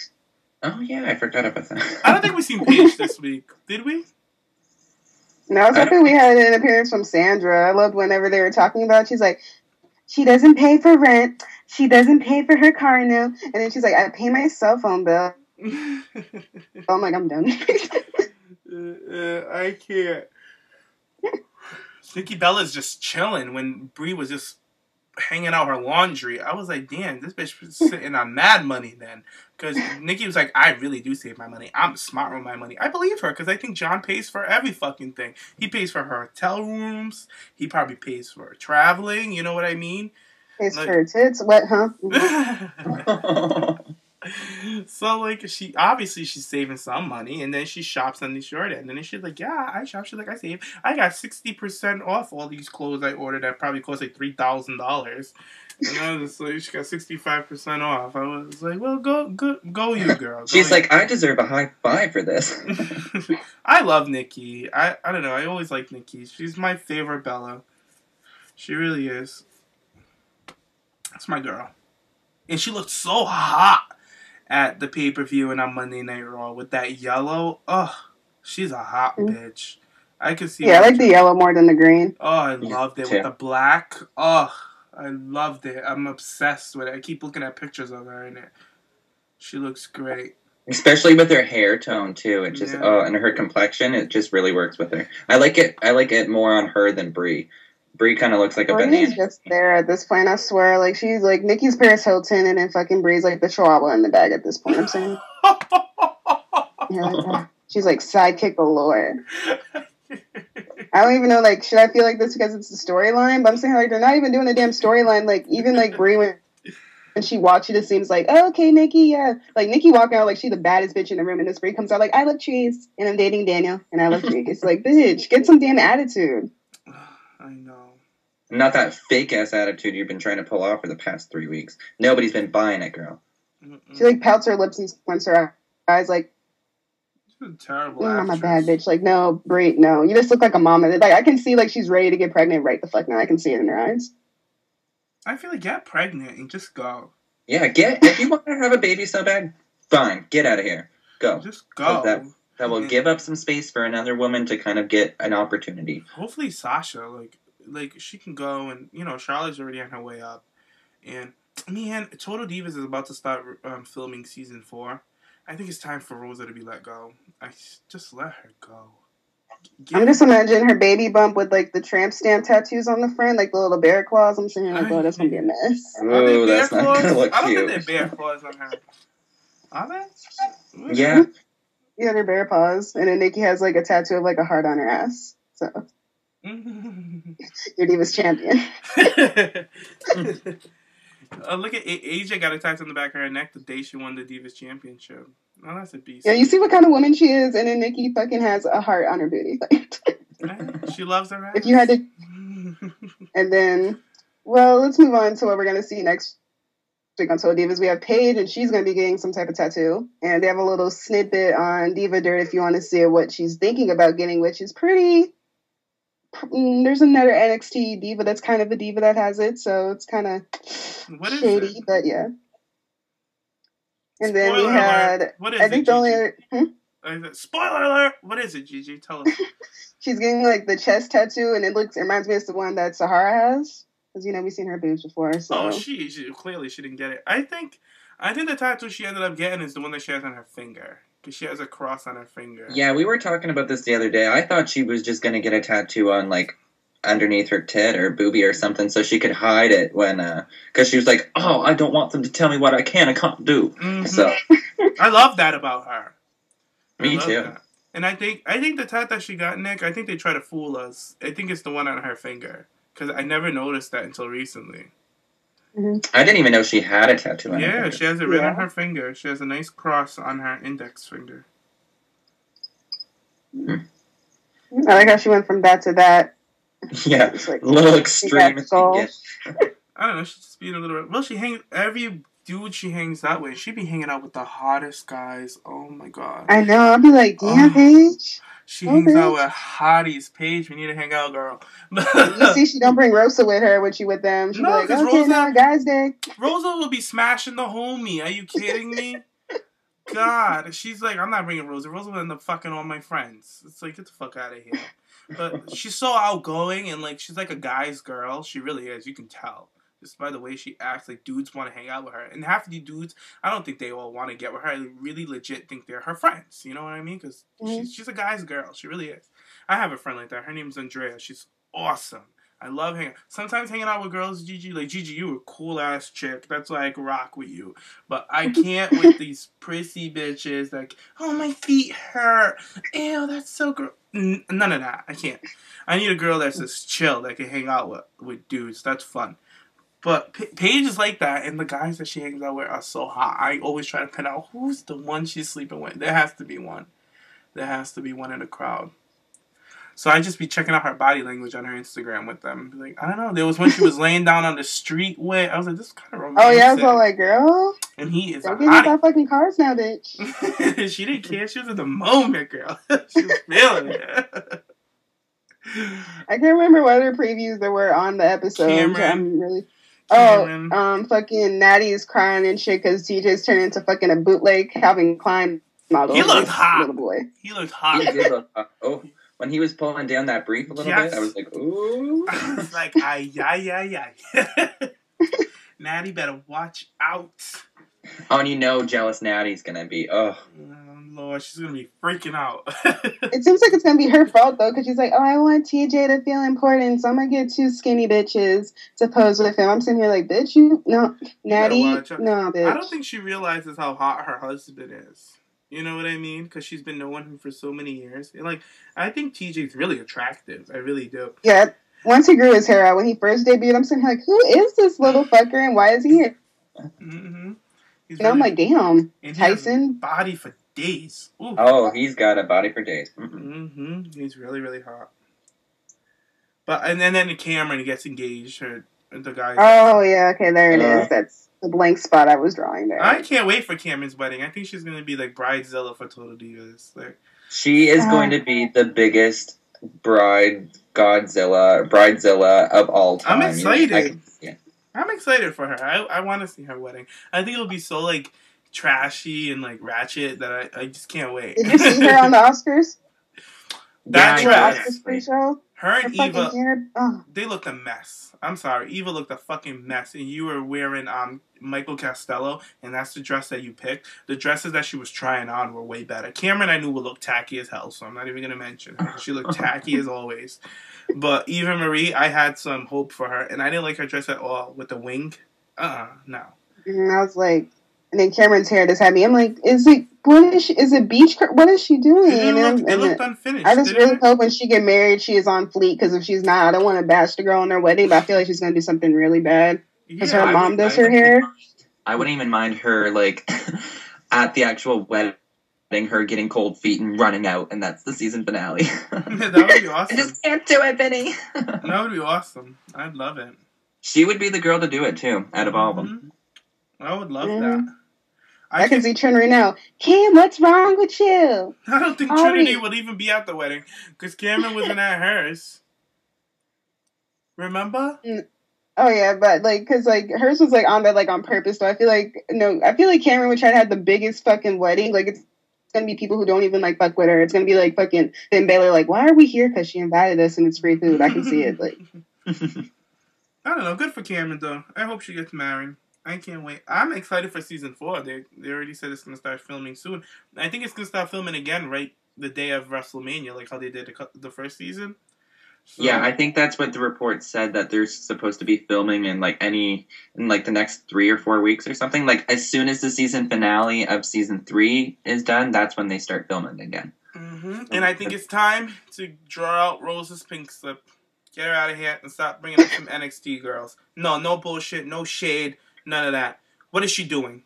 Oh, yeah. I forgot about that. I don't think we seen Paige this week. Did we? No, I was hoping we had an appearance from Sandra. I loved whenever they were talking about it. She's like, she doesn't pay for rent. She doesn't pay for her car now. And then she's like, I pay my cell phone bill. I'm like, I'm done. I can't. Nikki Bella's just chilling when Brie was just hanging out her laundry. I was like, damn, this bitch was sitting on mad money then. Because Nikki was like, I really do save my money. I'm smart with my money. I believe her because I think John pays for every fucking thing. He pays for her hotel rooms. He probably pays for her traveling. You know what I mean? Pays for her tits. What, huh? So, like, she's saving some money, and then she shops on the short end, and then she's like, yeah, I shop. She's like, I save. I got 60% off all these clothes I ordered that probably cost like $3,000. And I was like, she got 65% off. I was like, well, go you, girl. She's like, I deserve a high five for this. I love Nikki. I don't know. I always like Nikki. She's my favorite Bella. She really is. That's my girl. And she looked so hot at the pay-per-view and on Monday Night Raw with that yellow. Ugh, she's a hot bitch. I could see. Yeah, I like the yellow more than the green. Oh, I loved it with the black. Oh, I loved it. I'm obsessed with it. I keep looking at pictures of her in it. She looks great. Especially with her hair tone too. It just and her complexion, it just really works with her. I like it more on her than Brie. Brie kind of looks like a banana. Brie's just there at this point, I swear. Like, she's like Nikki's Paris Hilton, and then fucking Brie's like the chihuahua in the bag at this point, I'm saying. Yeah, like, she's like sidekick galore. I don't even know, like, should I feel like this because it's the storyline? But I'm saying, like, they're not even doing a damn storyline. Like, even, like, Brie, when she walks, it just seems like, oh, okay, Nikki, yeah. Like, Nikki walking out like she's the baddest bitch in the room, and this Brie comes out like, I love trees, and I'm dating Daniel, and I love trees. It's like, bitch, get some damn attitude. I know. Not that fake-ass attitude you've been trying to pull off for the past 3 weeks. Nobody's been buying it, girl. She, like, pouts her lips and squints her eyes like, terrible. I'm a bad bitch. Like, no, Brie, no. You just look like a mama. Like, I can see, like, she's ready to get pregnant right the fuck now. I can see it in her eyes. I feel like get pregnant and just go. Yeah, if you want to have a baby so bad, fine. Get out of here. Go. Just go. That will give up some space for another woman to kind of get an opportunity. Hopefully Sasha, like she can go, and, you know, Charlotte's already on her way up. And, man, Total Divas is about to start filming season 4. I think it's time for Rosa to be let go. Just let her go. I'm just imagining her baby bump with, like, the tramp stamp tattoos on the front, like the little bear claws. I'm saying, like, oh, that's going to be a mess. Oh, that's not going to look cute. I don't think they're bear claws on her. Are they? Yeah. Yeah, they're bear paws. And then Nikki has, like, a tattoo of, like, a heart on her ass. So, your Divas champion. Look at AJ got a tattoo on the back of her neck the day she won the Divas Championship. Oh, that's a beast. Yeah, you see what kind of woman she is, and then Nikki fucking has a heart on her booty. She loves her ass. If you had to... And then, well, let's move on to what we're going to see next week on Total Divas. We have Paige, and she's going to be getting some type of tattoo. And they have a little snippet on Diva Dirt if you want to see what she's thinking about getting, which is pretty... There's another NXT diva that's kind of a diva that has it, so it's kind of shady, but yeah. And then we had, I think the only other... Spoiler alert! What is it, Gigi? Tell us. She's getting, like, the chest tattoo, and it reminds me of the one that Sahara has. Because, you know, we've seen her boobs before, so... Oh, she clearly she didn't get it. I think the tattoo she ended up getting is the one that she has on her finger. Because she has a cross on her finger. Yeah, we were talking about this the other day. I thought she was just going to get a tattoo on, like, underneath her tit or boobie or something so she could hide it when... Because she was like, oh, I don't want them to tell me what I can and can't do. Mm-hmm. So... I love that about her. Me too. That. And I think the tat that she got, Nick, I think they try to fool us. I think it's the one on her finger. Because I never noticed that until recently. Mm-hmm. I didn't even know she had a tattoo on her finger. Yeah, she has it right on her finger. She has a nice cross on her index finger. I like how she went from that to that. Yeah, like, a little extreme. I don't know, she's just being a little... Well, she hangs... Every dude she hangs out with, she be hanging out with the hottest guys. Oh, my God. I know. I'll be like, damn, Paige. She hangs out with hotties. Paige, we need to hang out, girl. You see, she don't bring Rosa with her when she with them. She'll be like, okay, Rosa, now, guys' day. Rosa will be smashing the homie. Are you kidding me? God. She's like, I'm not bringing Rosa. Rosa will end up fucking all my friends. It's like, get the fuck out of here. But she's so outgoing, and, like, she's like a guy's girl. She really is. You can tell. Just by the way she acts, like, dudes want to hang out with her. And half of the dudes, I don't think they all want to get with her. I really legit think they're her friends. You know what I mean? Because she's a guy's girl. She really is. I have a friend like that. Her name's Andrea. She's awesome. I love sometimes hanging out with girls, Gigi. Like, Gigi, you a cool-ass chick. That's why I can rock with you. But I can't with these prissy bitches. Like, oh, my feet hurt. Ew, that's so gross. None of that. I can't. I need a girl that's just chill, that can hang out with dudes. That's fun. But Paige is like that, and the guys that she hangs out with are so hot. I always try to pin out who's the one she's sleeping with. There has to be one. There has to be one in the crowd. So I just be checking out her body language on her Instagram with them. Like, I don't know. There was one she was laying down on the street with. I was like, this is kind of romantic. Oh, yeah, I was all like, girl. And he is don't get into that fucking cars now, bitch. She didn't care. She was in the moment, girl. She was feeling it. I can't remember what other previews there were on the episode. I'm really... Cameron. Fucking Natty's crying and shit because TJ's turned into fucking a bootleg Calvin Klein model. He looked hot. Little boy. He looked hot. He did look hot. Oh, when he was pulling down that brief a little bit, I was like, ooh. I was like, ay, ay, ay, ay. Natty better watch out. Oh, and you know Jealous Natty's gonna be, oh. Lord, she's gonna be freaking out. It seems like it's gonna be her fault though, because she's like, oh, I want TJ to feel important, so I'm gonna get 2 skinny bitches to pose with him. I'm sitting here like, bitch, Natty, no, bitch. I don't think she realizes how hot her husband is. You know what I mean? Because she's been knowing him for so many years. And, like, I think TJ's really attractive. I really do. Yeah, once he grew his hair out, when he first debuted, I'm sitting here like, who is this little fucker and why is he here? Mm-hmm. And I'm like, damn, Tyson. Body for days. Ooh. Oh, he's got a body for days. Mm-hmm. He's really, really hot. But and then Cameron gets engaged. The guy. Oh yeah, okay, there it is. That's the blank spot I was drawing there. I can't wait for Cameron's wedding. I think she's gonna be like Bridezilla for Total Divas. Like, she is going to be the biggest bridezilla of all time. I'm excited. I'm excited for her. I want to see her wedding. I think it'll be so like trashy and like ratchet that I just can't wait. Did you see her on the Oscars? That Oscars pre-show? Her and Eva, they looked a mess. I'm sorry, Eva looked a fucking mess, and you were wearing Michael Costello, and that's the dress that you picked. The dresses that she was trying on were way better. Cameron, I knew, would look tacky as hell, so I'm not even gonna mention her. She looked tacky as always. But Eva Marie, I had some hope for her, and I didn't like her dress at all with the wing. No. And I was like, and then Cameron's hair just had me. I'm like, what is she? Is it beach? What is she doing? It looked unfinished. I just really hope when she get married, she is on fleek. Because if she's not, I don't want to bash the girl on her wedding. But I feel like she's gonna do something really bad because her mom does her hair. I wouldn't even mind her like at the actual wedding, her getting cold feet and running out, and that's the season finale. That would be awesome. I just can't do it, Vinny. That would be awesome. I'd love it. She would be the girl to do it too, out of all of them. I would love that. I can see Trinity now. Kim, what's wrong with you? I don't think Trinity would even be at the wedding because Cameron wasn't at hers. Remember? Oh yeah, but like, cause like hers was like on there like on purpose. So I feel like Cameron would try to have the biggest fucking wedding. Like it's gonna be people who don't even like fuck with her. It's gonna be like fucking Ben Baylor. Like, why are we here? Because she invited us and it's free food. I can see it. Like, I don't know. Good for Cameron though. I hope she gets married. I can't wait. I'm excited for season 4. They already said it's gonna start filming soon. I think it's gonna start filming again right the day of WrestleMania, like how they did the first season. So, yeah, I think that's what the report said, that they're supposed to be filming in the next 3 or 4 weeks or something. Like as soon as the season finale of season 3 is done, that's when they start filming again. Mm-hmm. And I think it's time to draw out Rose's pink slip. Get her out of here and stop bringing up some NXT girls. No bullshit, no shade. None of that. What is she doing?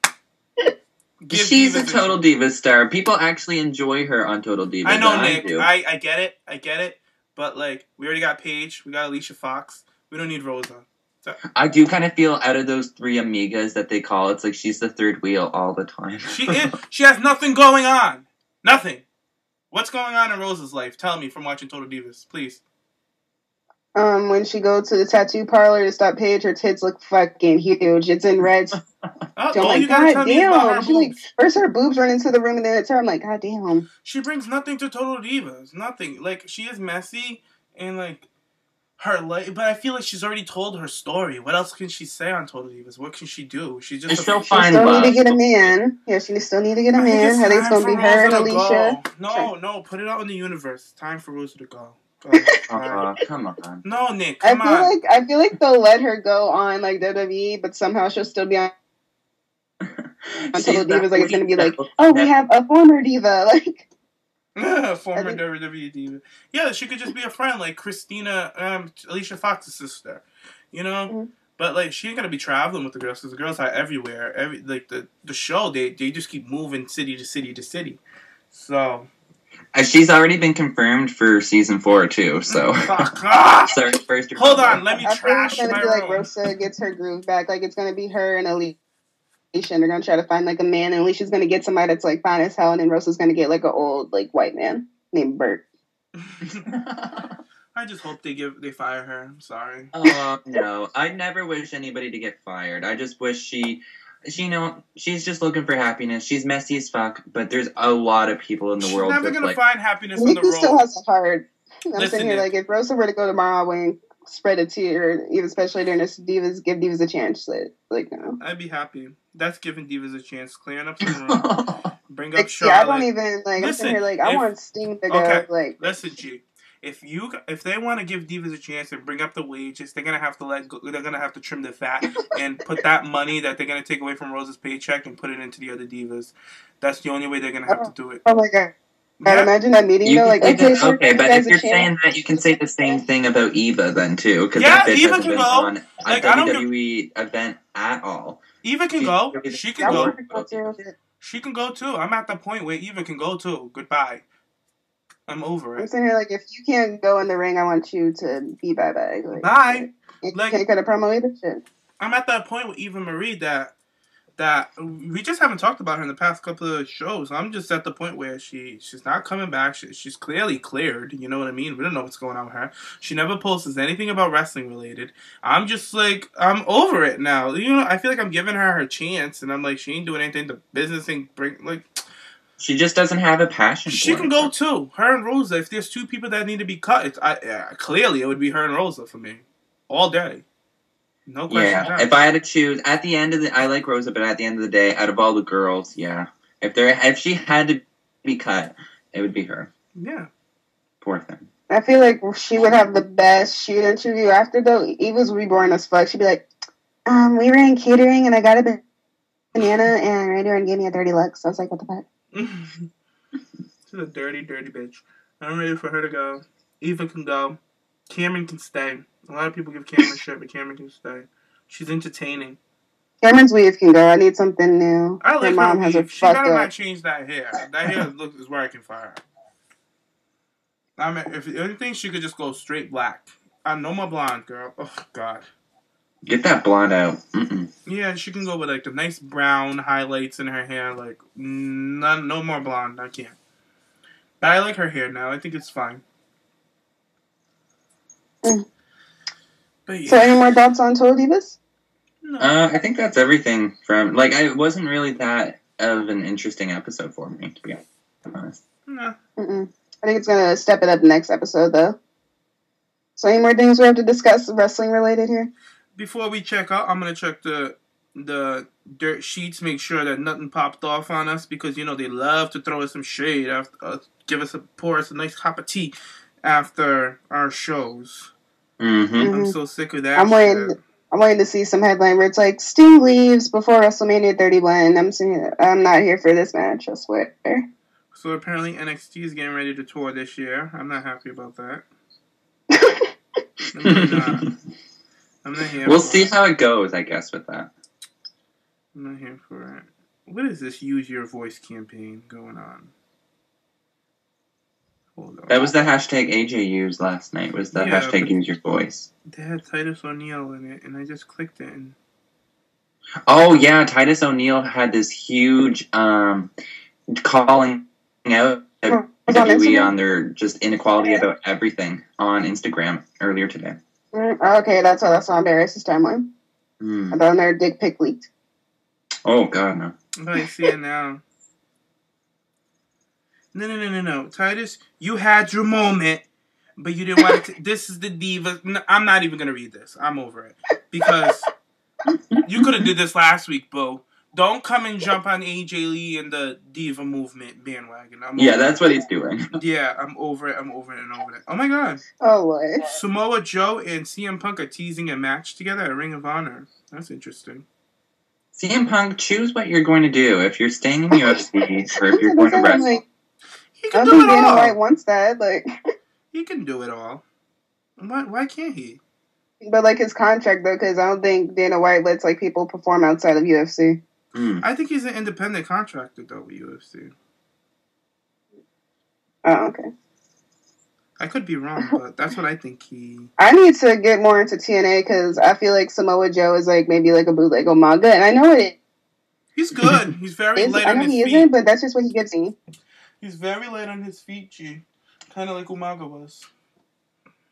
She's a Total Divas star. People actually enjoy her on Total Divas. I know, Nick. I get it. But, like, we already got Paige. We got Alicia Fox. We don't need Rosa. So, I do kind of feel out of those 3 amigas that they call, it's like she's the third wheel all the time. She is. She has nothing going on. Nothing. What's going on in Rosa's life? Tell me from watching Total Divas, please. When she goes to the tattoo parlor to stop Paige, her tits look fucking huge. It's in red. So I'm like, God damn. She like, first her boobs run into the room and then it's her. I'm like, God damn. She brings nothing to Total Divas. Nothing. Like, she is messy and like her life, but I feel like she's already told her story. What else can she say on Total Divas? What can she do? She's just still need to get a man. Yeah, she still need to get a man. I think it's gonna be her and Alicia. No, put it out in the universe. Time for Rosa to go. Come on. No, Nick, I feel like they'll let her go on like WWE, but somehow she'll still be on Total Divas. Like it's gonna be like, oh, we have a former diva, like former WWE diva. Yeah, she could just be a friend, like Christina, Alicia Fox's sister. You know. Mm-hmm. But like she ain't gonna be traveling with the girls because the girls are everywhere. The show, they just keep moving city to city to city. So. She's already been confirmed for season 4 too, so. Sorry, hold on, let me trash my room. It's gonna be like Rosa gets her groove back. Like it's gonna be her and Alicia, and they're gonna try to find like a man, and Alicia's gonna get somebody that's like fine as hell, and then Rosa's gonna get like an old like white man named Bert. I just hope they fire her. I'm sorry. Oh, no. I never wish anybody to get fired. I just wish she's just looking for happiness. She's messy as fuck, but there's a lot of people in the She's world never just gonna like... find happiness on the Nikki still road. has a heart. I'm Listen, sitting here Nick. like, if Rosa were to go tomorrow, I wouldn't spread a tear, even especially during this give Divas a chance. Like, no. I'd be happy. That's giving Divas a chance. Clearing up some room. Bring up Like, Charlotte. yeah, I don't even, like, I'm sitting here like, I want Sting to go. Okay, Like, listen, G. If they want to give Divas a chance and bring up the wages, they're gonna have to trim the fat and put that money that they're gonna take away from Rosa's paycheck and put it into the other divas. That's the only way they're gonna have to do it. Oh my god! Yeah. Imagine that meeting though. Like, but if you're saying saying that, you can say the same thing about Eva then too, because Yeah, that bitch Eva hasn't can been go. on a Like, I don't WWE event at all. Eva can go. She can I go. want to go too. She can go too. I'm at the point where Eva can go too. Goodbye. I'm over I'm it. sitting here like, if you can't go in the ring, I want you to be bye. Like, Bye. You Like- can't cut a promo either. Shit. I'm at that point with Eva Marie that we just haven't talked about her in the past couple of shows. I'm just at the point where she's not coming back. She's clearly cleared. You know what I mean? We don't know what's going on with her. She never posts anything about wrestling related. I'm just like, I'm over it now. You know, I feel like I'm giving her chance, and I'm like, she ain't doing anything. The business ain't bring like. She just doesn't have a passion. She for can it. go too. Her and Rosa. If there's two people that need to be cut, clearly it would be her and Rosa for me, all day. No question. Yeah, if I had to choose, at the end of I like Rosa, but at the end of the day, out of all the girls, yeah, if she had to be cut, it would be her. Yeah. Poor thing. I feel like she would have the best shoot interview after though. Eva's would be boring as fuck. She'd be like, we were in catering and I got a banana and Randy gave me a 30 Lux. I was like, what the fuck? She's a dirty bitch. I'm ready for her to go. Eva can go. Cameron can stay. A lot of people give Cameron shit, but Cameron can stay. She's entertaining. Cameron's weave can go. I need something new. I like mom her has a weave. She better fucked not up. change that hair. That hair is working for her. I mean, if anything, she could just go straight black. No more blonde, girl. Oh, God. Get that blonde out. Mm-mm. Yeah, she can go with, like, the nice brown highlights in her hair. Like, no more blonde. I can't. But I like her hair now. I think it's fine. Mm. But yeah. So, any more thoughts on Total Divas? No. I think that's everything from it wasn't really that of an interesting episode for me, to be honest. No. Mm-mm. I think it's gonna step it up next episode though. So, any more things we have to discuss wrestling related here? Before we check out, I'm gonna check the dirt sheets, make sure that nothing popped off on us, because you know they love to throw us some shade after, pour us a nice cup of tea after our shows. Mm-hmm. I'm so sick of that. I'm waiting to see some headline where it's like Sting leaves before WrestleMania 31. I'm not here for this match. I swear. So apparently NXT is getting ready to tour this year. I'm not happy about that. I'm really not. I'm not here. We'll see how it goes, I guess, with that. I'm not here for it. What is this Use Your Voice campaign going on? Hold on. That was the hashtag AJ used last night, was the hashtag but use your voice. They had Titus O'Neil in it, and I just clicked it. And Oh, yeah, Titus O'Neil had this huge calling out WWE on their just inequality about everything on Instagram earlier today. Okay, that's why that's on Barris' timeline. Mm. About their dick pic leaked. Oh, God, no. but I see it now. No. Titus, you had your moment, but you didn't want to. This is the diva. No, I'm not even going to read this. I'm over it. Because you could have did this last week, boo. Don't come and jump on AJ Lee and the diva movement bandwagon. That's what he's doing. Yeah, I'm over it. I'm over it and over it. Oh, my God. Oh, Lord. Samoa Joe and CM Punk are teasing a match together at Ring of Honor. That's interesting. CM Punk, choose what you're going to do. If you're staying in UFC or if you're going to wrestle. Like, He I can don't do think it Dana all. White wants that. Like, He can do it all. Why can't he? but like his contract though, because I don't think Dana White lets like people perform outside of UFC. Mm. I think he's an independent contractor, though, with UFC. Oh, okay. I could be wrong, but that's what I think he... I need to get more into TNA because I feel like Samoa Joe is like maybe like a bootleg Umaga, and I know it He's good. He's very is. light I on know his he feet. isn't, but that's just what he gives me. He's very light on his feet, G. Kind of like Umaga was.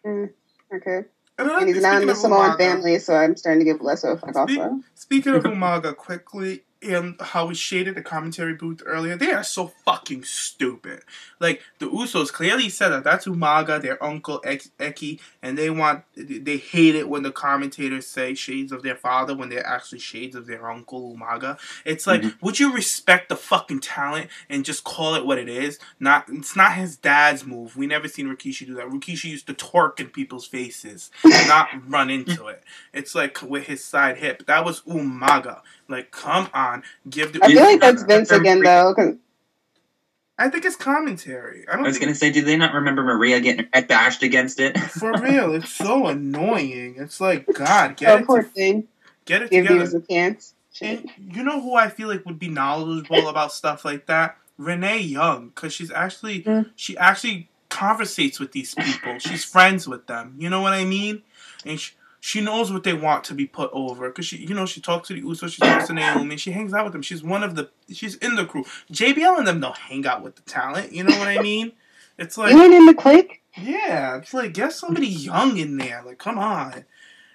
Okay. And And he's not in the Samoan family, so I'm starting to give less of a fuck also. Speaking of Umaga, quickly, and how we shaded the commentary booth earlier, they are so fucking stupid. Like, the Usos clearly said that that's Umaga, their uncle Eki, and they hate it when the commentators say shades of their father when they're actually shades of their uncle Umaga. It's like, would you respect the fucking talent and just call it what it is? It's not his dad's move. We never seen Rikishi do that. Rikishi used to twerk in people's faces, not run into it. It's like with his side hip. That was Umaga. Like, come on. I feel like that's Vince again, though. Cause I think it's commentary. I was going to say, do they not remember Maria getting her head bashed against it? For real, it's so annoying. It's like, God, get it together. Give Divas a chance. And you know who I feel like would be knowledgeable about stuff like that? Renee Young, because she actually conversates with these people. She's friends with them. You know what I mean? And she knows what they want to be put over. Because she talks to the Usos, she talks to Naomi, she hangs out with them. She's in the crew. JBL and them don't hang out with the talent. You know what I mean? It's like, you ain't in the clique? Yeah, it's like, get somebody young in there. Like, come on.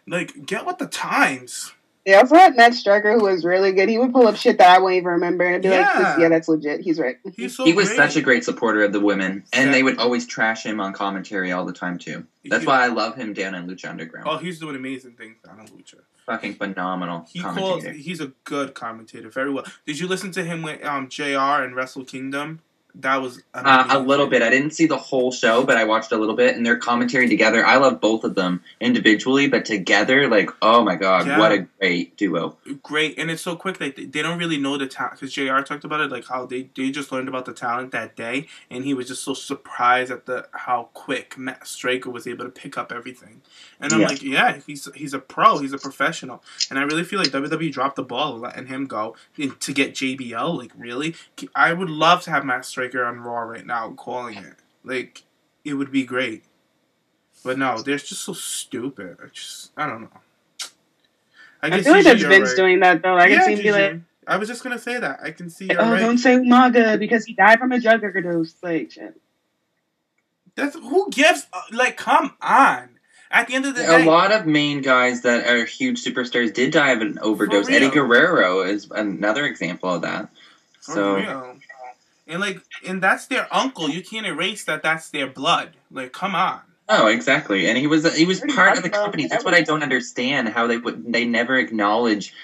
Like, get with the times. They also had Matt Striker, who was really good. He would pull up shit that I won't even remember, and I'd be like, yeah, that's legit. He's right. He was such a great supporter of the women, and they would always trash him on commentary all the time, too. That's why I love him down in Lucha Underground. Oh, he's doing amazing things down in Lucha. Fucking phenomenal commentator. He's a good commentator, very well. Did you listen to him with JR and Wrestle Kingdom? That was a little bit. I didn't see the whole show, but I watched a little bit, and their commentary together. I love both of them individually, but together, like, oh my god, what a great duo! Great, and it's so quick. Like, they don't really know the talent, because JR talked about it, like how they just learned about the talent that day, and he was just so surprised at how quick Matt Striker was able to pick up everything. And I'm like, yeah, he's a pro, he's a professional, and I really feel like WWE dropped the ball letting him go to get JBL. Like, really, I would love to have Matt Striker on Raw right now calling it. Like, it would be great. But no, they're just so stupid. I don't know. I feel like that's Vince doing that, though. I can see him be like... I was just going to say that. I can see don't say Umaga because he died from a drug overdose. Like, shit. Who gives... Like, come on. At the end of the day... A lot of main guys that are huge superstars did die of an overdose. Eddie Guerrero is another example of that. For real. And that's their uncle. You can't erase that. That's their blood. Like, come on. Oh, exactly. And he was part of the company. That's what I don't understand. How they never acknowledge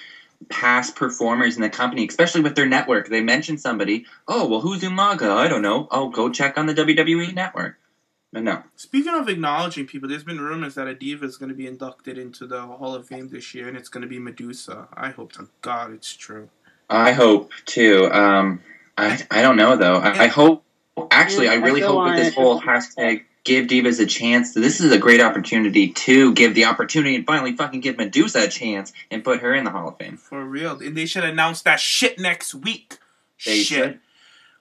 past performers in the company, especially with their network. They mention somebody. Oh, well, who's Umaga? I don't know. Oh, go check on the WWE network. But no. Speaking of acknowledging people, there's been rumors that a diva is going to be inducted into the Hall of Fame this year, and it's going to be Medusa. I hope to God it's true. I hope too. I don't know, though. I hope... Actually, I really hope with this whole hashtag give Divas a chance, this is a great opportunity to give the opportunity and finally fucking give Medusa a chance and put her in the Hall of Fame. For real. And they should announce that shit next week. They should.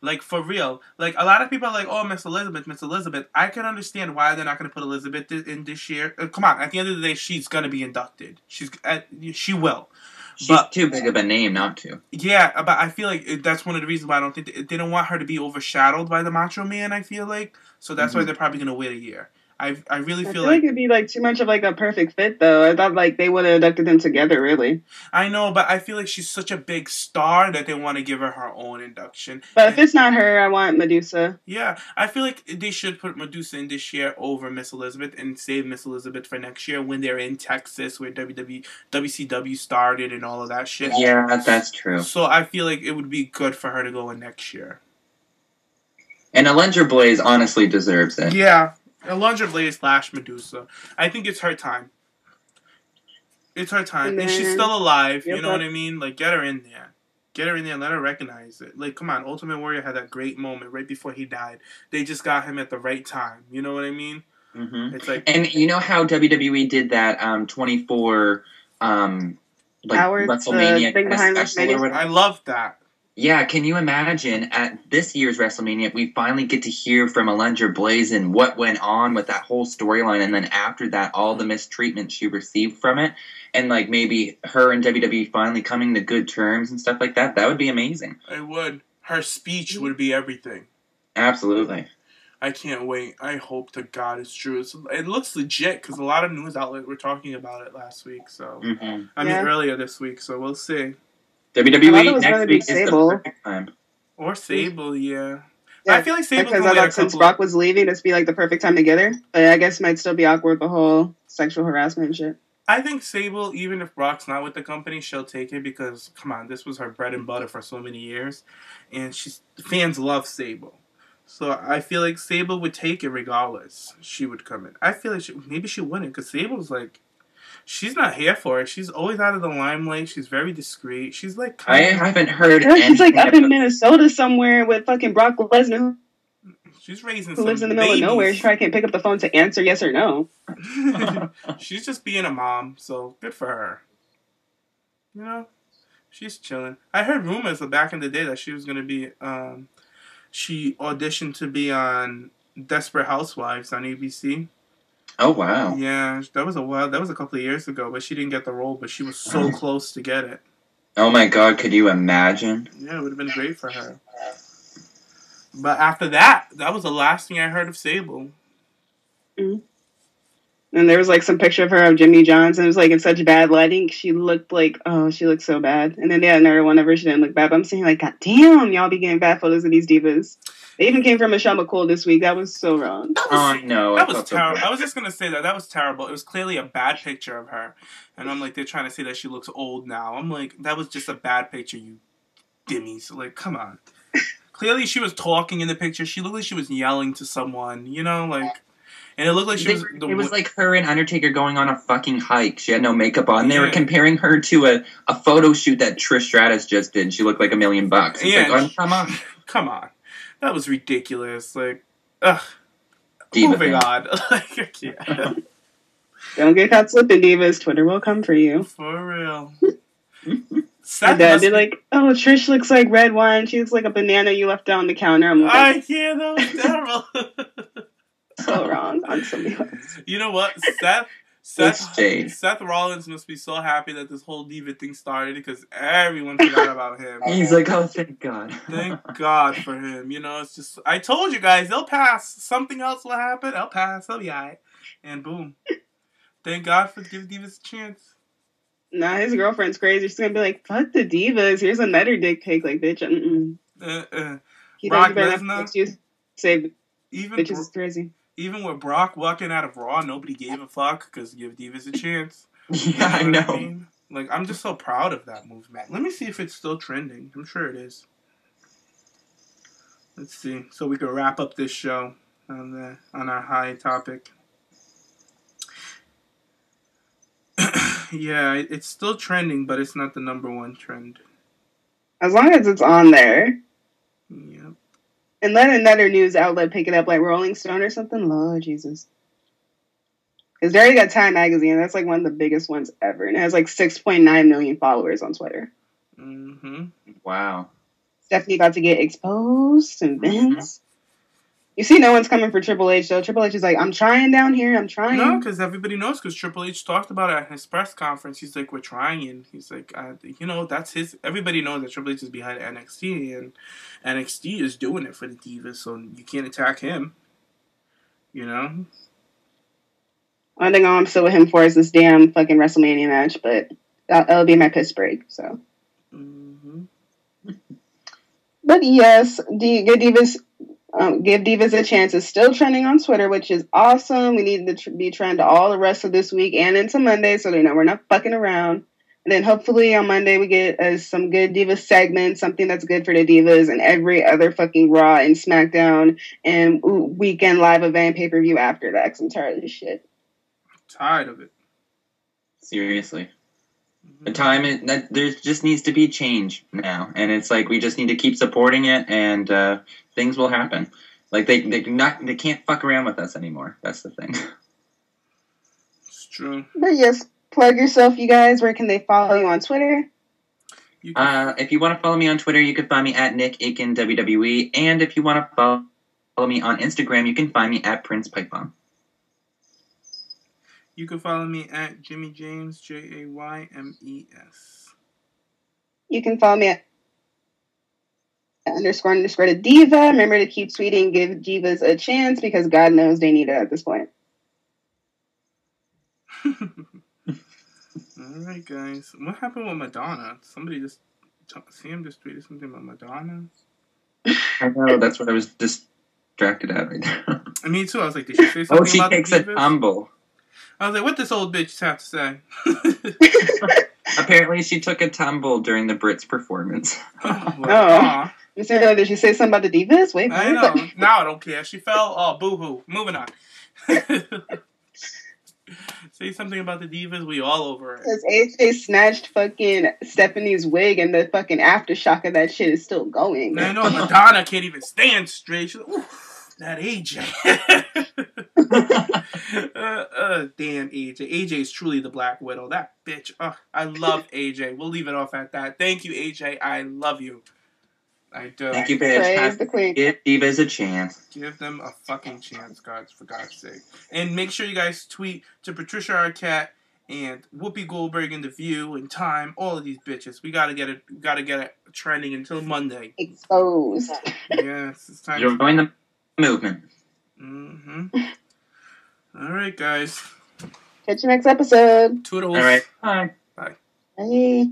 Like, for real. Like, a lot of people are like, oh, Miss Elizabeth. I can understand why they're not going to put Elizabeth in this year. Come on. At the end of the day, she's going to be inducted. She will. She's too big of a name not to. Yeah, but I feel like that's one of the reasons why I don't think they don't want her to be overshadowed by the Macho Man, I feel like. So that's why they're probably going to wait a year. I really feel like it'd be like too much of like a perfect fit, though. I thought like they would have inducted them together, really. I know, but I feel like she's such a big star that they want to give her own induction. But if it's not her, I want Medusa. Yeah, I feel like they should put Medusa in this year over Miss Elizabeth and save Miss Elizabeth for next year when they're in Texas, where WCW started and all of that shit. Yeah, that's true. So I feel like it would be good for her to go in next year. And Alundra Blaze honestly deserves it. Yeah. Alundra Blaze / Medusa. I think it's her time. It's her time. And she's still alive. You know what I mean? Like, get her in there. Get her in there and let her recognize it. Like, come on. Ultimate Warrior had that great moment right before he died. They just got him at the right time. You know what I mean? Mm-hmm. It's like... And you know how WWE did that 24 WrestleMania thing behind special or whatever? I love that. Yeah, can you imagine at this year's WrestleMania, we finally get to hear from Alundra Blaze and what went on with that whole storyline, and then after that, all the mistreatment she received from it, and like maybe her and WWE finally coming to good terms and stuff like that. That would be amazing. It would. Her speech would be everything. Absolutely. I can't wait. I hope to God it's true. It looks legit because a lot of news outlets were talking about it last week. So I mean earlier this week. So we'll see. WWE next week is the perfect time. Or Sable, yeah. Yeah, I feel like Sable because I thought since Brock was leaving, this would be like the perfect time together. But I guess it might still be awkward, the whole sexual harassment and shit. I think Sable, even if Brock's not with the company, she'll take it because, come on, this was her bread and butter for so many years. And fans love Sable. So I feel like Sable would take it regardless. She would come in. I feel like maybe she wouldn't because Sable's like, she's not here for it. She's always out of the limelight. She's very discreet. She's like... I haven't heard she's like up in Minnesota somewhere with fucking Brock Lesnar. She's raising who lives in the middle of nowhere. She probably can't pick up the phone to answer yes or no. She's just being a mom, so good for her. You know? She's chilling. I heard rumors back in the day that she was going to be... she auditioned to be on Desperate Housewives on ABC. Oh, wow. Yeah, that was a couple of years ago, but she didn't get the role, but she was so close to get it. Oh my God, could you imagine? Yeah, it would have been great for her. But after that was the last thing I heard of Sable. Mm-hmm. And there was like some picture of her of Jimmy John's, and it was like in such bad lighting. She looked so bad. And then they had another one of her, she didn't look bad. But I'm saying like, God damn, y'all be getting bad photos of these divas. They even came from Michelle McCool this week. That was so wrong. No. That was terrible. I was just going to say that was terrible. It was clearly a bad picture of her. And I'm like, they're trying to say that she looks old now. I'm like, that was just a bad picture, you dimmies. Like, come on. Clearly she was talking in the picture. She looked like she was yelling to someone, you know, like... And it looked like she was... It was like her and Undertaker going on a fucking hike. She had no makeup on. They were comparing her to a photo shoot that Trish Stratus just did. She looked like $1 million. It's like, oh, come on. Come on. That was ridiculous. Like, ugh. Diva moving on. Like, I can't. Don't get caught slipping, divas. Twitter will come for you. For real. My dad be like, oh, Trish looks like red wine. She looks like a banana you left down the counter. I'm like, I can't. That was terrible. So wrong on somebody else. You know what? Seth Rollins must be so happy that this whole diva thing started because everyone forgot about him. He's like, oh, thank God. Thank God for him. You know, it's just, I told you guys, they'll pass. Something else will happen. They'll pass. They'll be all right. And boom. Thank God for giving divas a chance. Nah, his girlfriend's crazy. She's gonna be like, fuck the divas. Here's another dick pic. Like, bitch, Brock Lesnar. Save bitches is crazy. Even with Brock walking out of Raw, nobody gave a fuck because give divas a chance. Yeah, I know. I mean? Like, I'm just so proud of that movement. Let me see if it's still trending. I'm sure it is. Let's see. So we can wrap up this show on our high topic. Yeah, it's still trending, but it's not the #1 trend. As long as it's on there. Yep. And let another news outlet pick it up, like Rolling Stone or something. Lord Jesus. Because they already got Time Magazine. That's like one of the biggest ones ever. And it has like 6.9 million followers on Twitter. Mm-hmm. Wow. Stephanie about to get exposed and Vince. You see, no one's coming for Triple H, though. Triple H is like, I'm trying down here. I'm trying. No, because everybody knows. Because Triple H talked about it at his press conference. He's like, we're trying. He's like, that's his. Everybody knows that Triple H is behind NXT, and NXT is doing it for the Divas, so you can't attack him. You know? One thing I'm still with him for is this damn fucking WrestleMania match, but that'll be my piss break, so. Mm-hmm. But yes, Give Divas a Chance is still trending on Twitter, which is awesome. We need to be trend all the rest of this week and into Monday, so they know we're not fucking around. And then hopefully on Monday we get some good Divas segments, something that's good for the Divas, and every other fucking Raw and SmackDown and weekend live event pay-per-view after that, because I'm tired of this shit. Tired of it. Seriously. The time there just needs to be change now, and it's like we just need to keep supporting it, and things will happen. Like they can't fuck around with us anymore. That's the thing. It's true. But yes, plug yourself, you guys. Where can they follow you on Twitter? If you want to follow me on Twitter, you can find me at Nick Aiken WWE, and if you want to follow me on Instagram, you can find me at Prince Pipebomb. You can follow me at Jimmy Jaymes, Jaymes. You can follow me at __ to Diva. Remember to keep tweeting, give Divas a chance because God knows they need it at this point. Alright, guys. What happened with Madonna? Somebody just... Sam just tweeted something about Madonna. I know, that's what I was distracted at right now. Me too. I was like, did she say something Oh, she about takes the a Divas? tumble. I was like, what this old bitch have to say? Apparently, she took a tumble during the Brits performance. Aw. Did she say something about the Divas? Wait, I know. Now I don't care. She fell. Oh, boo-hoo. Moving on. Say something about the Divas. We all over it. Because AJ snatched fucking Stephanie's wig and the fucking aftershock of that shit is still going. I know. Madonna can't even stand straight. She's like, ooh, that AJ. Damn AJ. AJ is truly the Black Widow. That bitch. I love AJ. We'll leave it off at that. Thank you, AJ. I love you. I do. Thank you, bitch. Praise the queen. Give Divas a chance. Give them a fucking chance, guys, for God's sake. And make sure you guys tweet to Patricia Arquette and Whoopi Goldberg in The View and Time, all of these bitches. We gotta get it trending until Monday. Exposed. Yes, it's time. Join the movement. Mm-hmm. All right, guys. Catch you next episode. Toodles. All right. Bye. Bye. Bye.